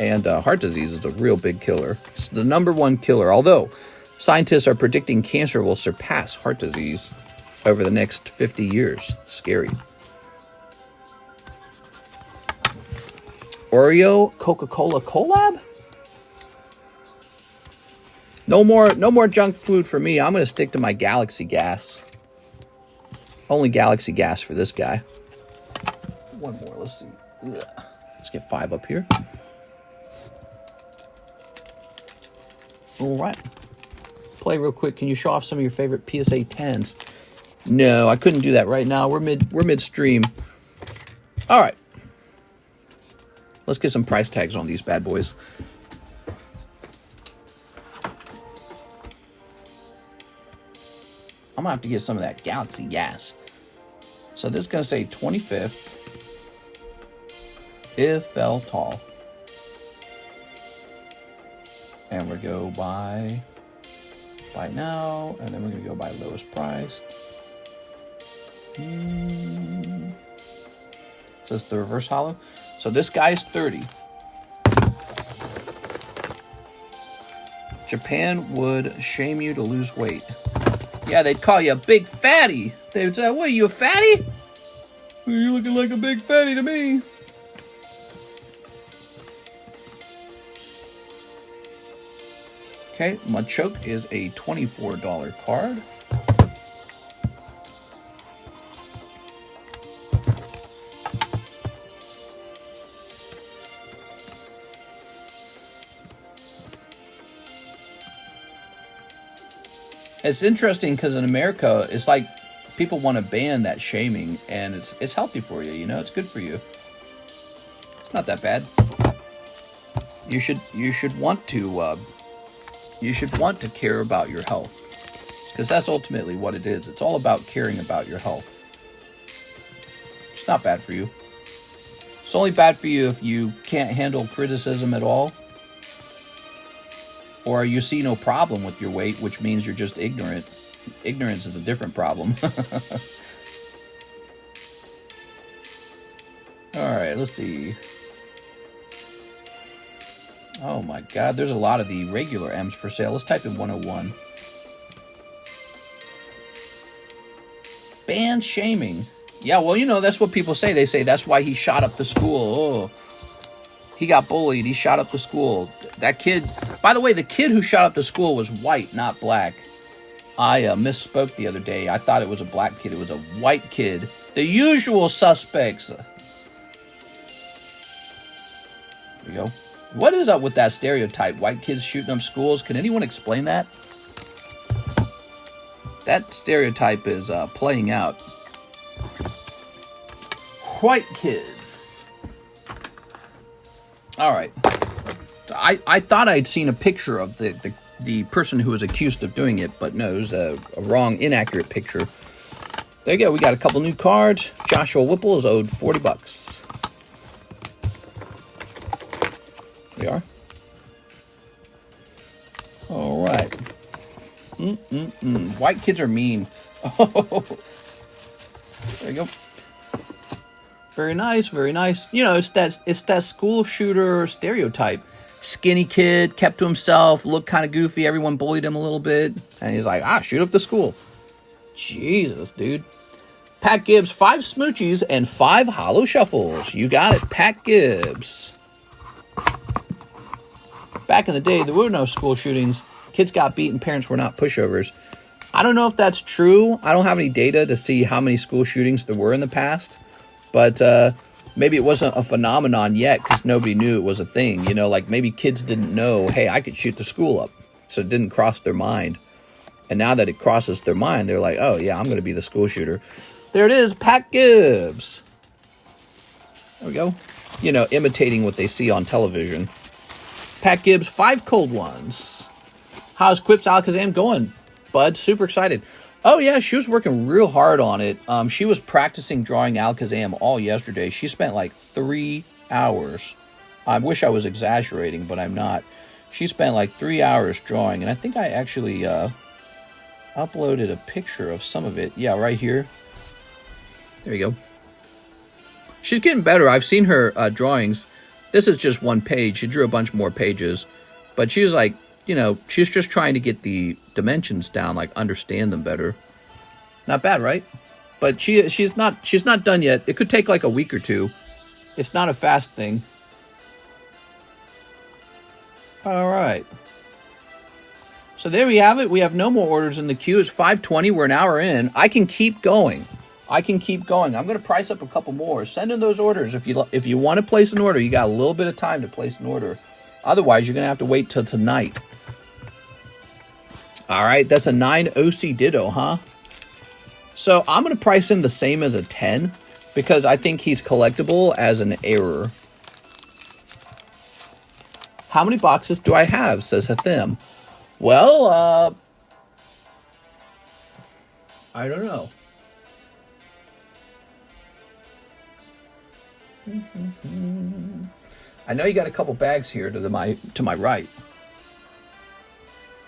And heart disease is a real big killer. It's the #1 killer, although scientists are predicting cancer will surpass heart disease over the next 50 years. Scary. Oreo Coca-Cola collab? No more junk food for me. I'm going to stick to my Galaxy Gas. Only Galaxy Gas for this guy. One more. Let's see. Ugh. Let's get 5 up here. All right. Play real quick. Can you show off some of your favorite PSA 10s? No, I couldn't do that right now. We're midstream. All right. Let's get some price tags on these bad boys. I'm going to have to get some of that Galaxy Gas. So this is going to say 25th. If fell tall. And we're going to go buy now. And then we're going to go buy lowest priced. So it's the reverse holo. So this guy's 30. Japan would shame you to lose weight. Yeah, they'd call you a big fatty. They would say, what, are you a fatty? Well, you're looking like a big fatty to me. Okay, Machoke is a $24 card. It's interesting because in America, it's like people want to ban that shaming, and it's healthy for you. You know, it's good for you. It's not that bad. You should want to care about your health, because that's ultimately what it is. It's all about caring about your health. It's not bad for you. It's only bad for you if you can't handle criticism at all, or you see no problem with your weight, which means you're just ignorant. Ignorance is a different problem. All right, let's see. Oh my God, there's a lot of the regular M's for sale. Let's type in 101. Ban shaming. Yeah, well, you know, that's what people say. They say that's why he shot up the school. Oh, he got bullied. He shot up the school. That kid, by the way, the kid who shot up the school was white, not black. I misspoke the other day. I thought it was a black kid. It was a white kid. The usual suspects. There we go. What is up with that stereotype? White kids shooting up schools? Can anyone explain that? That stereotype is playing out. White kids. All right. I thought I'd seen a picture of the person who was accused of doing it, but no, it was a wrong, inaccurate picture. There you go. We got a couple new cards. Joshua Whipple is owed $40. We are. All right. White kids are mean. Oh, there you go. Very nice, very nice. You know, it's that school shooter stereotype. Skinny kid, kept to himself, looked kind of goofy. Everyone bullied him a little bit. And he's like, shoot up the school. Jesus, dude. Pat Gibbs, 5 smoochies and 5 holo shuffles. You got it, Pat Gibbs. Back in the day, there were no school shootings. Kids got beat and parents were not pushovers. I don't know if that's true. I don't have any data to see how many school shootings there were in the past. But maybe it wasn't a phenomenon yet because nobody knew it was a thing. You know, like maybe kids didn't know, hey, I could shoot the school up. So it didn't cross their mind. And now that it crosses their mind, they're like, oh, yeah, I'm going to be the school shooter. There it is, Pat Gibbs. There we go. You know, imitating what they see on television. Pat Gibbs, 5 cold ones. How's Quips Alakazam going, bud? Super excited. Oh, yeah, she was working real hard on it. She was practicing drawing Alakazam all yesterday. She spent like 3 hours. I wish I was exaggerating, but I'm not. She spent like 3 hours drawing, and I think I actually uploaded a picture of some of it. Yeah, right here. There you go. She's getting better. I've seen her drawings. This is just one page. She drew a bunch more pages. But she was like, you know, she's just trying to get the dimensions down, like understand them better. Not bad, right? But she's not done yet. It could take like a week or two. It's not a fast thing. All right. So there we have it. We have no more orders in the queue. It's 5:20. We're an hour in. I can keep going. I'm going to price up a couple more. Send in those orders. If you want to place an order, you got a little bit of time to place an order. Otherwise, you're going to have to wait till tonight. All right, that's a 9 OC Ditto, huh? So I'm going to price him the same as a 10 because I think he's collectible as an error. How many boxes do I have, says Hathim. Well, I don't know. I know you got a couple bags here to my right.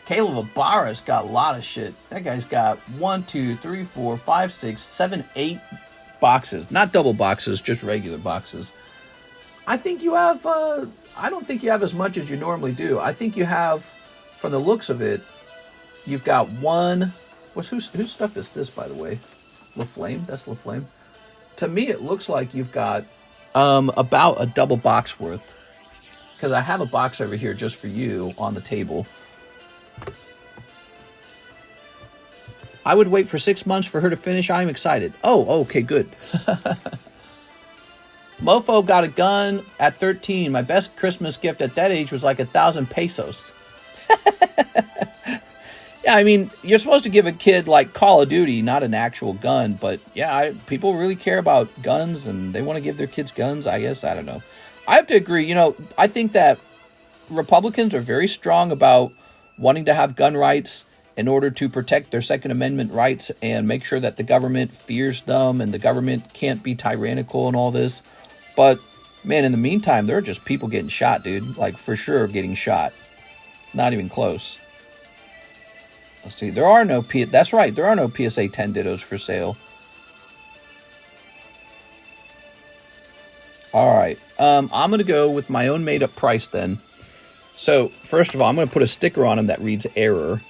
Caleb Abara's got a lot of shit. That guy's got 1, 2, 3, 4, 5, 6, 7, 8 boxes. Not double boxes, just regular boxes. I think you have, I don't think you have as much as you normally do. I think you have, from the looks of it, you've got one, whose stuff is this, by the way? LaFlame? That's LaFlame. To me, it looks like you've got about a double box worth. Because I have a box over here just for you on the table. I would wait for 6 months for her to finish. I'm excited. Oh, okay, good. Mofo got a gun at 13. My best Christmas gift at that age was like 1,000 pesos. Yeah, I mean, you're supposed to give a kid like Call of Duty, not an actual gun. But yeah, people really care about guns and they want to give their kids guns, I guess. I don't know. I have to agree. You know, I think that Republicans are very strong about wanting to have gun rights in order to protect their Second Amendment rights and make sure that the government fears them and the government can't be tyrannical and all this. But, man, in the meantime, there are just people getting shot, dude. Like, for sure getting shot. Not even close. Let's see. There are no that's right. There are no PSA 10 Dittos for sale. All right. I'm going to go with my own made-up price then. So, first of all, I'm going to put a sticker on them that reads error.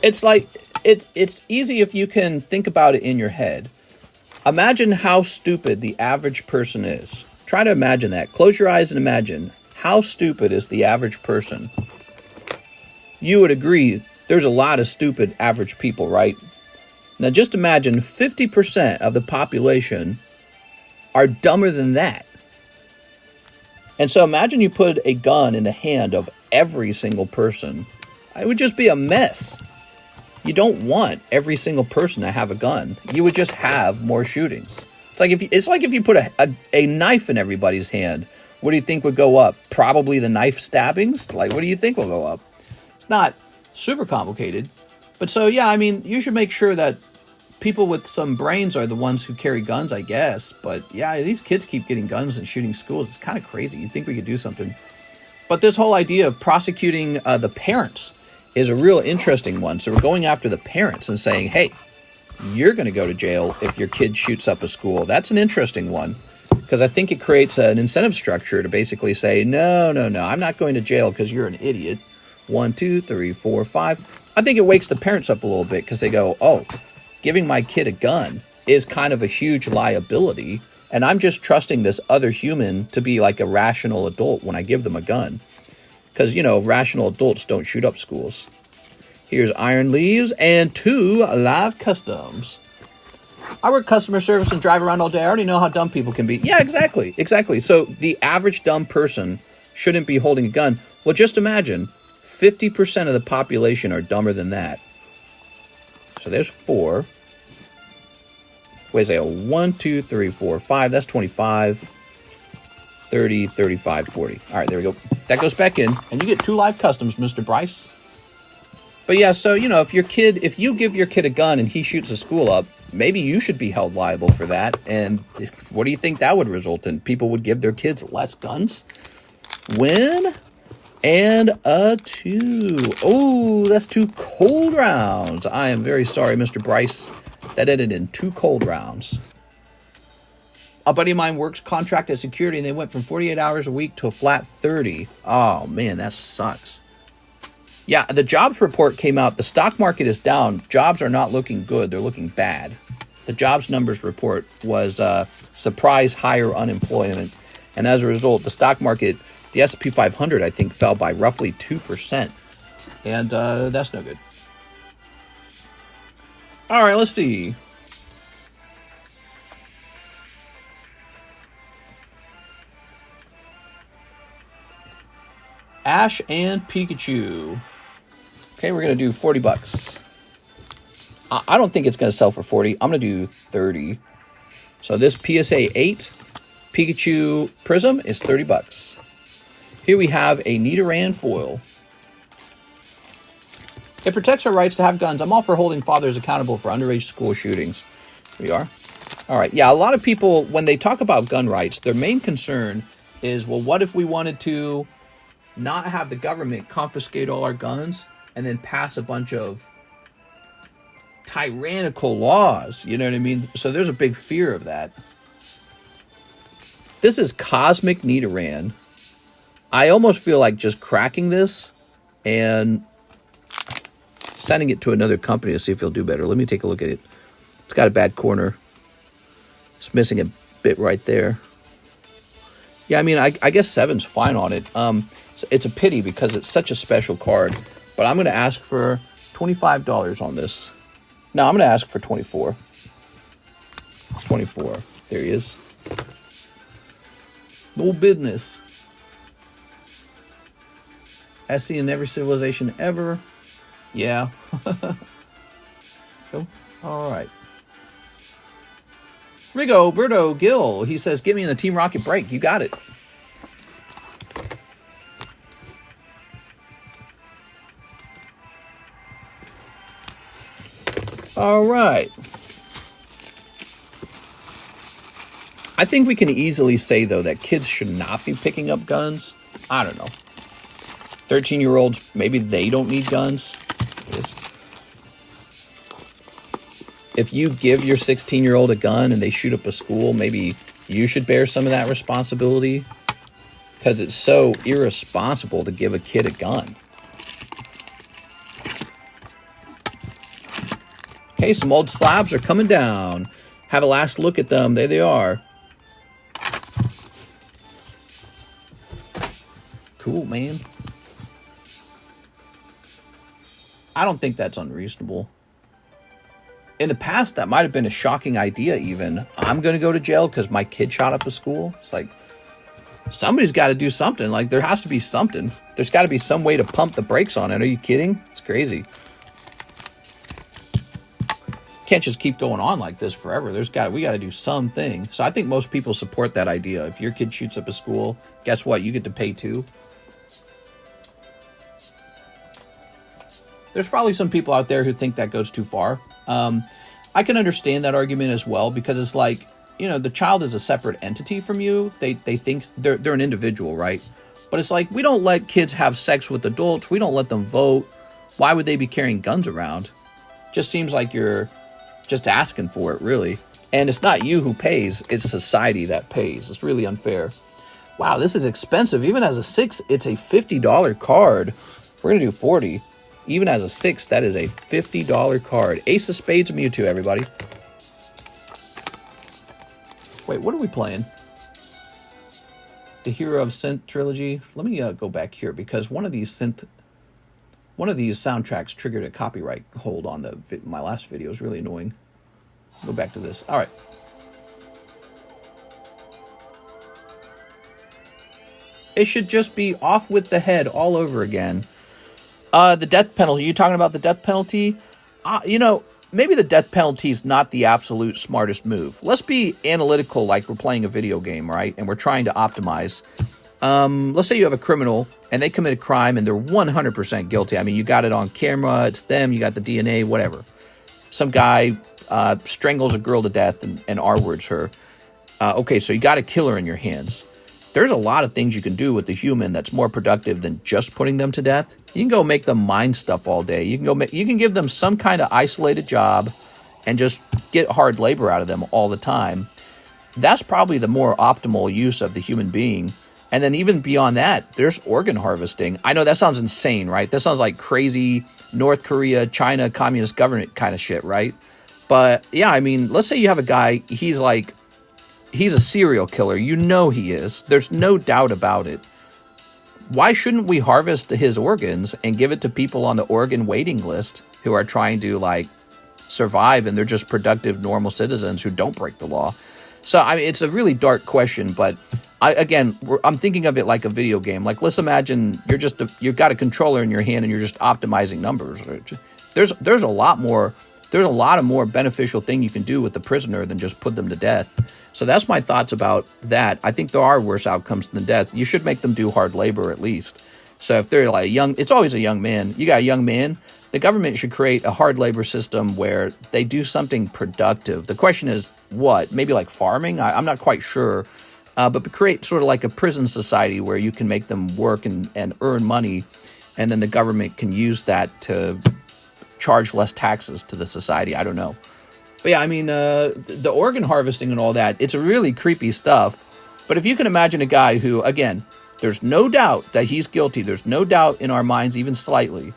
It's like, it's easy if you can think about it in your head. Imagine how stupid the average person is. Try to imagine that. Close your eyes and imagine how stupid is the average person. You would agree there's a lot of stupid average people, right? Now just imagine 50% of the population are dumber than that. And so imagine you put a gun in the hand of every single person. It would just be a mess. You don't want every single person to have a gun. You would just have more shootings. It's like if you put a knife in everybody's hand. What do you think would go up? Probably the knife stabbings? Like, what do you think will go up? It's not super complicated. But so, yeah, I mean, you should make sure that people with some brains are the ones who carry guns, I guess. But, yeah, these kids keep getting guns and shooting schools. It's kind of crazy. You'd think we could do something. But this whole idea of prosecuting the parents is a real interesting one. So we're going after the parents and saying, hey, you're going to go to jail if your kid shoots up a school. That's an interesting one because I think it creates an incentive structure to basically say, no, I'm not going to jail because you're an idiot. 1, 2, 3, 4, 5. I think it wakes the parents up a little bit because they go, oh, giving my kid a gun is kind of a huge liability. And I'm just trusting this other human to be like a rational adult when I give them a gun. Because, you know, rational adults don't shoot up schools. Here's Iron Leaves and 2 live customs. I work customer service and drive around all day. I already know how dumb people can be. Yeah, exactly. So the average dumb person shouldn't be holding a gun. Well, just imagine 50% of the population are dumber than that. So there's 4. Wait a second. 1, 2, 3, 4, 5. That's 25. 30, 35, 40. All right, there we go. That goes back in, and you get 2 live customs, Mr. Bryce. But yeah, so, you know, if you give your kid a gun and he shoots a school up, maybe you should be held liable for that. And what do you think that would result in? People would give their kids less guns? Win and a 2. Oh, that's 2 cold rounds. I am very sorry, Mr. Bryce. That ended in 2 cold rounds. A buddy of mine works contract as security, and they went from 48 hours a week to a flat 30. Oh, man, that sucks. Yeah, the jobs report came out. The stock market is down. Jobs are not looking good. They're looking bad. The jobs numbers report was surprise higher unemployment. And as a result, the stock market, the S&P 500, I think, fell by roughly 2%. And that's no good. All right, let's see. Ash and Pikachu. Okay, we're going to do 40 bucks. I don't think it's going to sell for 40. I'm going to do 30. So this PSA 8 Pikachu Prism is 30 bucks. Here we have a Nidoran foil. It protects our rights to have guns. I'm all for holding fathers accountable for underage school shootings. Here we are. All right. Yeah, a lot of people, when they talk about gun rights, their main concern is, well, what if we wanted to not have the government confiscate all our guns and then pass a bunch of tyrannical laws? You know what I mean? So there's a big fear of that. This is Cosmic Nidoran. I almost feel like just cracking this and sending it to another company to see if it'll do better. Let me take a look at it. It's got a bad corner. It's missing a bit right there. Yeah, I mean, I guess 7's fine on it. It's a pity because it's such a special card. But I'm going to ask for $25 on this. No, I'm going to ask for 24. 24. There he is. No business. SC in every civilization ever. Yeah. Cool. All right. Rigo Berto Gill. He says, "Get me in the Team Rocket break." You got it. All right. I think we can easily say, though, that kids should not be picking up guns. I don't know. 13-year-olds, maybe they don't need guns. If you give your 16-year-old a gun and they shoot up a school, maybe you should bear some of that responsibility. Because it's so irresponsible to give a kid a gun. Okay, some old slabs are coming down. Have a last look at them. There they are. Cool, man. I don't think that's unreasonable. In the past, that might have been a shocking idea even. I'm going to go to jail because my kid shot up a school. It's like, somebody's got to do something. Like, there has to be something. There's got to be some way to pump the brakes on it. Are you kidding? It's crazy. Can't just keep going on like this forever. We got to do something. So I think most people support that idea. If your kid shoots up a school, guess what? You get to pay too. There's probably some people out there who think that goes too far. I can understand that argument as well, because it's like, you know, the child is a separate entity from you. They think they're an individual, right? But it's like, we don't let kids have sex with adults. We don't let them vote. Why would they be carrying guns around? Just seems like you're just asking for it, really. And it's not you who pays. It's society that pays. It's really unfair. Wow, this is expensive. Even as a 6, it's a $50 card. We're going to do 40. Even as a 6, that is a $50 card. Ace of Spades Mewtwo, everybody. Wait, what are we playing? The Hero of Synth trilogy. Let me go back here, because one of these soundtracks triggered a copyright hold on my last video. It was really annoying. Go back to this. All right. It should just be off with the head all over again. The death penalty. You talking about the death penalty? You know, maybe the death penalty is not the absolute smartest move. Let's be analytical, like we're playing a video game, right? And we're trying to optimize. Let's say you have a criminal and they commit a crime and they're 100% guilty. I mean, you got it on camera. It's them. You got the DNA, whatever. Some guy strangles a girl to death and R-words her. Okay, so you got a killer in your hands. There's a lot of things you can do with the human that's more productive than just putting them to death. You can go make them mine stuff all day. You can give them some kind of isolated job and just get hard labor out of them all the time. That's probably the more optimal use of the human being. And then even beyond that, there's organ harvesting. I know that sounds insane, right? That sounds like crazy North Korea, China, communist government kind of shit, right? But yeah, I mean, let's say you have a guy, he's a serial killer. You know he is. There's no doubt about it. Why shouldn't we harvest his organs and give it to people on the organ waiting list who are trying to like survive, and they're just productive, normal citizens who don't break the law? So, I mean, it's a really dark question, but I'm thinking of it like a video game. Like, let's imagine you've got a controller in your hand and you're just optimizing numbers. There's a lot of more beneficial thing you can do with the prisoner than just put them to death. So that's my thoughts about that. I think there are worse outcomes than death. You should make them do hard labor at least. So if they're like it's always a young man. You got a young man, the government should create a hard labor system where they do something productive. The question is what? Maybe like farming? I'm not quite sure. But create sort of like a prison society where you can make them work and earn money, and then the government can use that to charge less taxes to the society. I don't know. But yeah, I mean, the organ harvesting and all that, it's really creepy stuff. But if you can imagine a guy who, again, there's no doubt that he's guilty. There's no doubt in our minds, even slightly.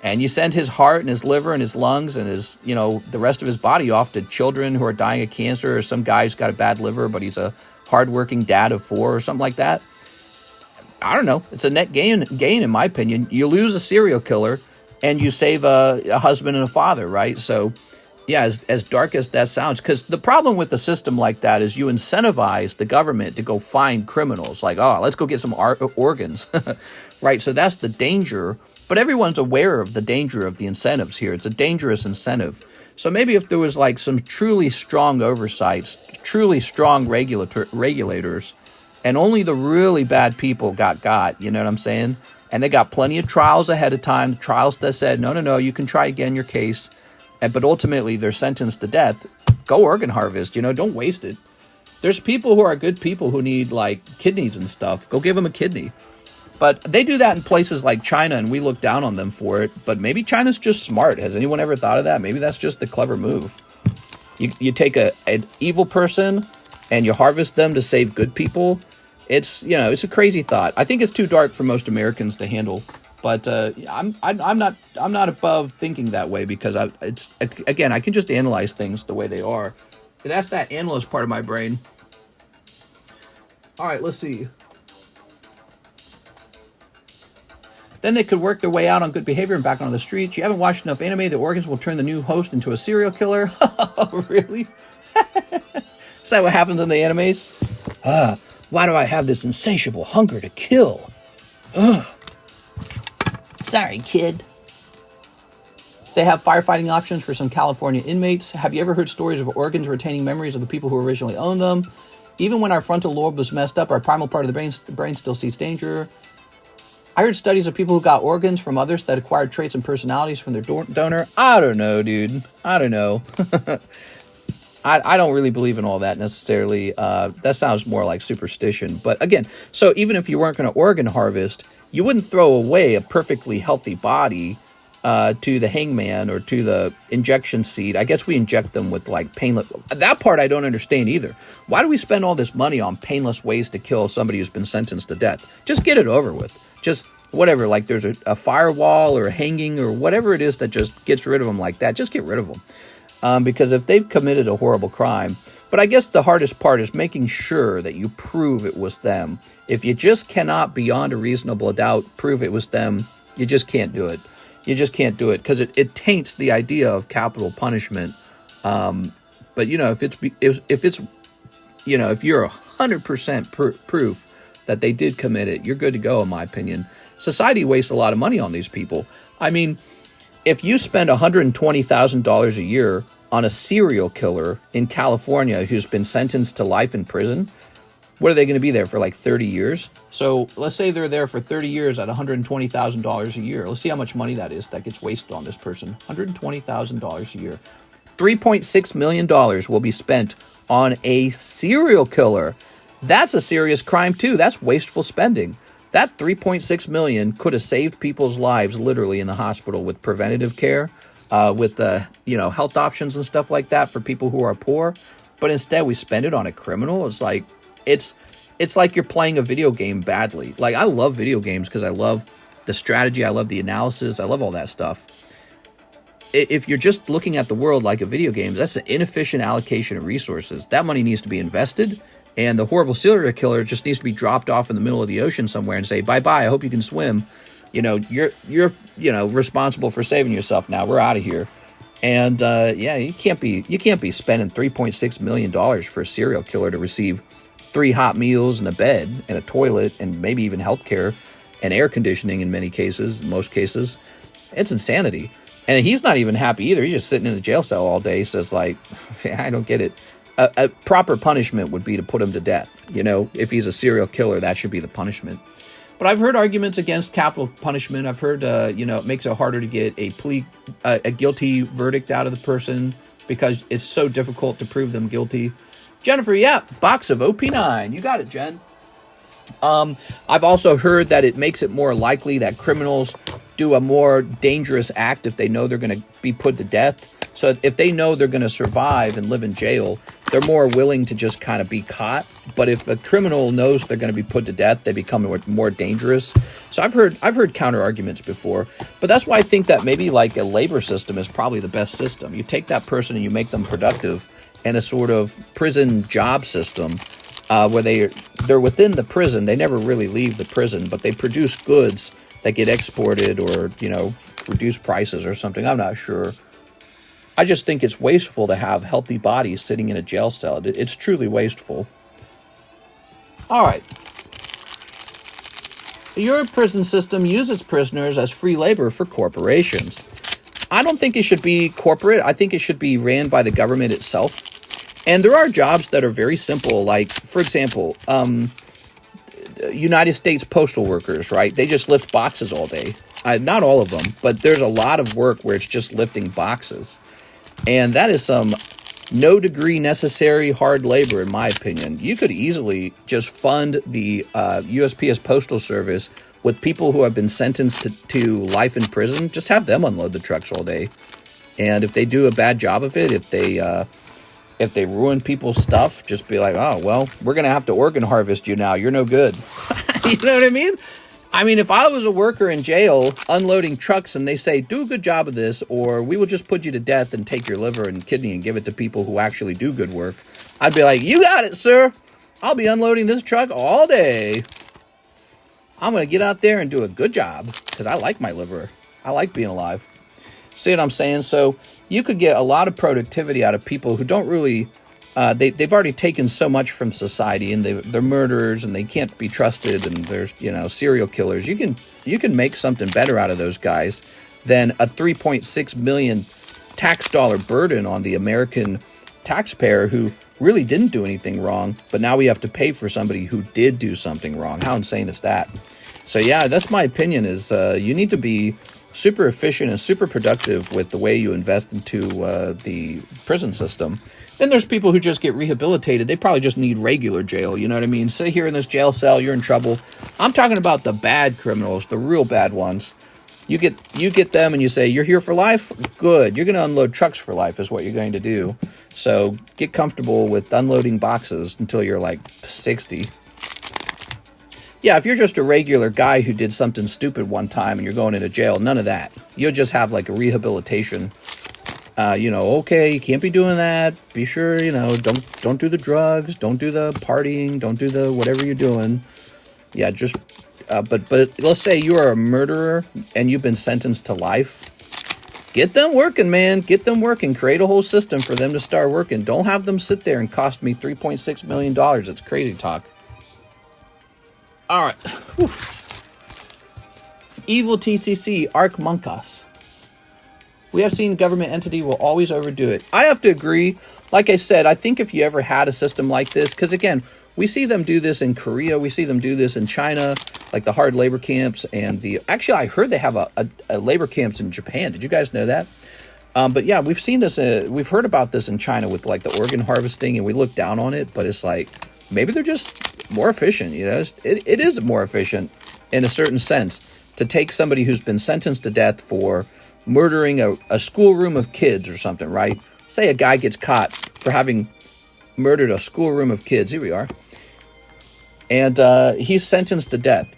And you send his heart and his liver and his lungs and his, the rest of his body off to children who are dying of cancer, or some guy who's got a bad liver, but he's a hardworking dad of 4 or something like that. I don't know. It's a net gain in my opinion. You lose a serial killer and you save a husband and a father, right? So yeah, as dark as that sounds, because the problem with the system like that is you incentivize the government to go find criminals. Like, oh, let's go get some organs, right? So that's the danger. But everyone's aware of the danger of the incentives here. It's a dangerous incentive. So maybe if there was like some truly strong oversights, truly strong regulators, and only the really bad people got, you know what I'm saying? And they got plenty of trials ahead of time, trials that said, no, you can try again your case. But ultimately they're sentenced to death. Go organ harvest, don't waste it. There's people who are good people who need like kidneys and stuff. Go give them a kidney. But they do that in places like China, and we look down on them for it. But maybe China's just smart. Has anyone ever thought of that? Maybe that's just the clever move. You take an evil person and you harvest them to save good people. It's a crazy thought. I think it's too dark for most Americans to handle. But I'm not above thinking that way, because I can just analyze things the way they are. And that's that analyst part of my brain. All right, let's see. Then they could work their way out on good behavior and back onto the streets. You haven't watched enough anime. The organs will turn the new host into a serial killer. Really? Is that what happens in the animes? Why do I have this insatiable hunger to kill? Sorry, kid. They have firefighting options for some California inmates. Have you ever heard stories of organs retaining memories of the people who originally owned them? Even when our frontal lobe was messed up, our primal part of the brain still sees danger. I heard studies of people who got organs from others that acquired traits and personalities from their donor. I don't know, dude. I don't know. I don't really believe in all that necessarily. That sounds more like superstition. But again, so even if you weren't going to organ harvest, you wouldn't throw away a perfectly healthy body to the hangman or to the injection seat. I guess we inject them with like painless. That part I don't understand either. Why do we spend all this money on painless ways to kill somebody who's been sentenced to death? Just get it over with. Just whatever, like there's a firewall or a hanging or whatever it is that just gets rid of them like that. Just get rid of them. Because if they've committed a horrible crime, but I guess the hardest part is making sure that you prove it was them. If you just cannot, beyond a reasonable doubt, prove it was them, you just can't do it. You just can't do it because it taints the idea of capital punishment. But if you're 100% proof that they did commit it, you're good to go, in my opinion. Society wastes a lot of money on these people. I mean, if you spend $120,000 a year on a serial killer in California who's been sentenced to life in prison, what are they going to be there for, like 30 years? So let's say they're there for 30 years at $120,000 a year. Let's see how much money that is that gets wasted on this person. $120,000 a year. $3.6 million will be spent on a serial killer. That's a serious crime too. That's wasteful spending. That $3.6 million could have saved people's lives literally in the hospital with preventative care, with health options and stuff like that for people who are poor. But instead we spend it on a criminal. It's like, it's it's like you're playing a video game badly. Like, I love video games because I love the strategy, I love the analysis, I love all that stuff. If you're just looking at the world like a video game, that's an inefficient allocation of resources. That money needs to be invested, and the horrible serial killer just needs to be dropped off in the middle of the ocean somewhere and say, bye-bye, I hope you can swim. You know, you're responsible for saving yourself now. We're out of here. And yeah, you can't be spending $3.6 million for a serial killer to receive 3 hot meals and a bed and a toilet and maybe even healthcare and air conditioning in most cases. It's insanity. And he's not even happy either. He's just sitting in a jail cell all day. Says, like, I don't get it. A proper punishment would be to put him to death. You know, if he's a serial killer, that should be the punishment. But I've heard arguments against capital punishment. I've heard, it makes it harder to get a guilty verdict out of the person because it's so difficult to prove them guilty. Jennifer, yeah, box of OP9. You got it, Jen. I've also heard that it makes it more likely that criminals do a more dangerous act if they know they're going to be put to death. So if they know they're going to survive and live in jail, they're more willing to just kind of be caught. But if a criminal knows they're going to be put to death, they become more dangerous. So I've heard counter arguments before, but that's why I think that maybe like a labor system is probably the best system. You take that person and you make them productive in a sort of prison job system where they're within the prison. They never really leave the prison, but they produce goods that get exported or, reduce prices or something. I'm not sure. I just think it's wasteful to have healthy bodies sitting in a jail cell. It's truly wasteful. All right. Your prison system uses prisoners as free labor for corporations. I don't think it should be corporate. I think it should be ran by the government itself. And there are jobs that are very simple, like, for example, United States postal workers, right? They just lift boxes all day. Not all of them, but there's a lot of work where it's just lifting boxes. And that is some no degree necessary hard labor, in my opinion. You could easily just fund the USPS Postal Service with people who have been sentenced to life in prison. Just have them unload the trucks all day. And if they do a bad job of it, if they ruin people's stuff, just be like, oh, well, we're going to have to organ harvest you now. You're no good. You know what I mean? I mean, if I was a worker in jail unloading trucks and they say, do a good job of this, or we will just put you to death and take your liver and kidney and give it to people who actually do good work, I'd be like, you got it, sir. I'll be unloading this truck all day. I'm going to get out there and do a good job because I like my liver. I like being alive. See what I'm saying? So you could get a lot of productivity out of people who don't really, they've already taken so much from society, and they're murderers and they can't be trusted, and there's, serial killers. You can make something better out of those guys than a 3.6 million tax dollar burden on the American taxpayer who really didn't do anything wrong, but now we have to pay for somebody who did do something wrong. How insane is that? So yeah, that's my opinion, is you need to be super efficient and super productive with the way you invest into the prison system. Then there's people who just get rehabilitated. They probably just need regular jail. You know what I mean? Sit here in this jail cell, you're in trouble. I'm talking about the bad criminals, the real bad ones. You get them and you say, you're here for life? Good. You're going to unload trucks for life is what you're going to do. So get comfortable with unloading boxes until you're like 60. Yeah, if you're just a regular guy who did something stupid one time and you're going into jail, none of that. You'll just have like a rehabilitation. Okay, you can't be doing that. Be sure, don't do the drugs, don't do the partying, don't do the whatever you're doing. Yeah, just, but let's say you are a murderer and you've been sentenced to life. Get them working, man. Get them working. Create a whole system for them to start working. Don't have them sit there and cost me $3.6 million. It's crazy talk. All right. Whew. Evil TCC, Arc Monkas. We have seen government entity will always overdo it. I have to agree. Like I said, I think if you ever had a system like this, because again, we see them do this in Korea. We see them do this in China, like the hard labor camps actually, I heard they have a labor camps in Japan. Did you guys know that? But yeah, we've seen this. We've heard about this in China with like the organ harvesting, and we look down on it, but it's like, maybe they're just more efficient. It is more efficient in a certain sense to take somebody who's been sentenced to death for murdering a schoolroom of kids or something, right? Say a guy gets caught for having murdered a schoolroom of kids. Here we are. And he's sentenced to death.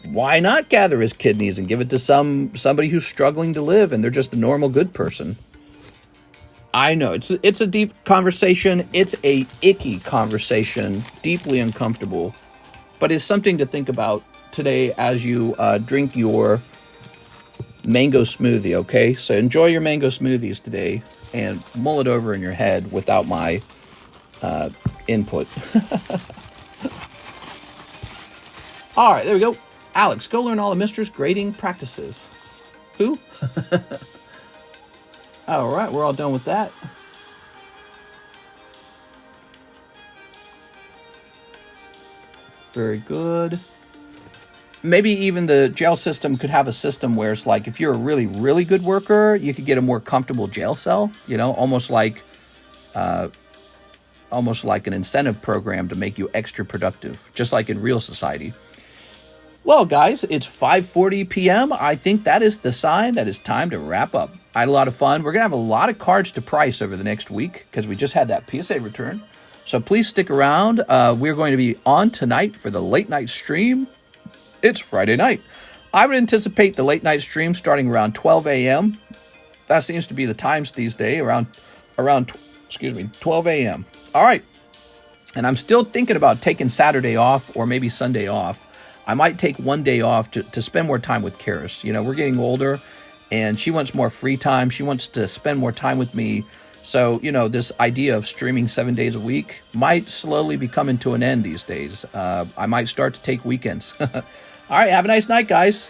Why not gather his kidneys and give it to somebody who's struggling to live and they're just a normal good person? I know it's a deep conversation. It's a icky conversation, deeply uncomfortable, but it's something to think about today as you drink your mango smoothie. Okay, so enjoy your mango smoothies today and mull it over in your head without my input. All right, there we go. Alex, go learn all the Mister's grading practices. Who? All right, we're all done with that. Very good. Maybe even the jail system could have a system where it's like, if you're a really, really good worker, you could get a more comfortable jail cell, you know, almost like an incentive program to make you extra productive, just like in real society. Well, guys, it's 5:40 p.m. I think that is the sign that it's time to wrap up. I had a lot of fun. We're going to have a lot of cards to price over the next week because we just had that PSA return. So please stick around. We're going to be on tonight for the late night stream. It's Friday night. I would anticipate the late night stream starting around 12 a.m. That seems to be the times these days, around 12 a.m. All right. And I'm still thinking about taking Saturday off or maybe Sunday off. I might take one day off to spend more time with Karis. You know, we're getting older, and she wants more free time. She wants to spend more time with me. So, you know, this idea of streaming 7 days a week might slowly be coming to an end these days. I might start to take weekends. All right, have a nice night, guys.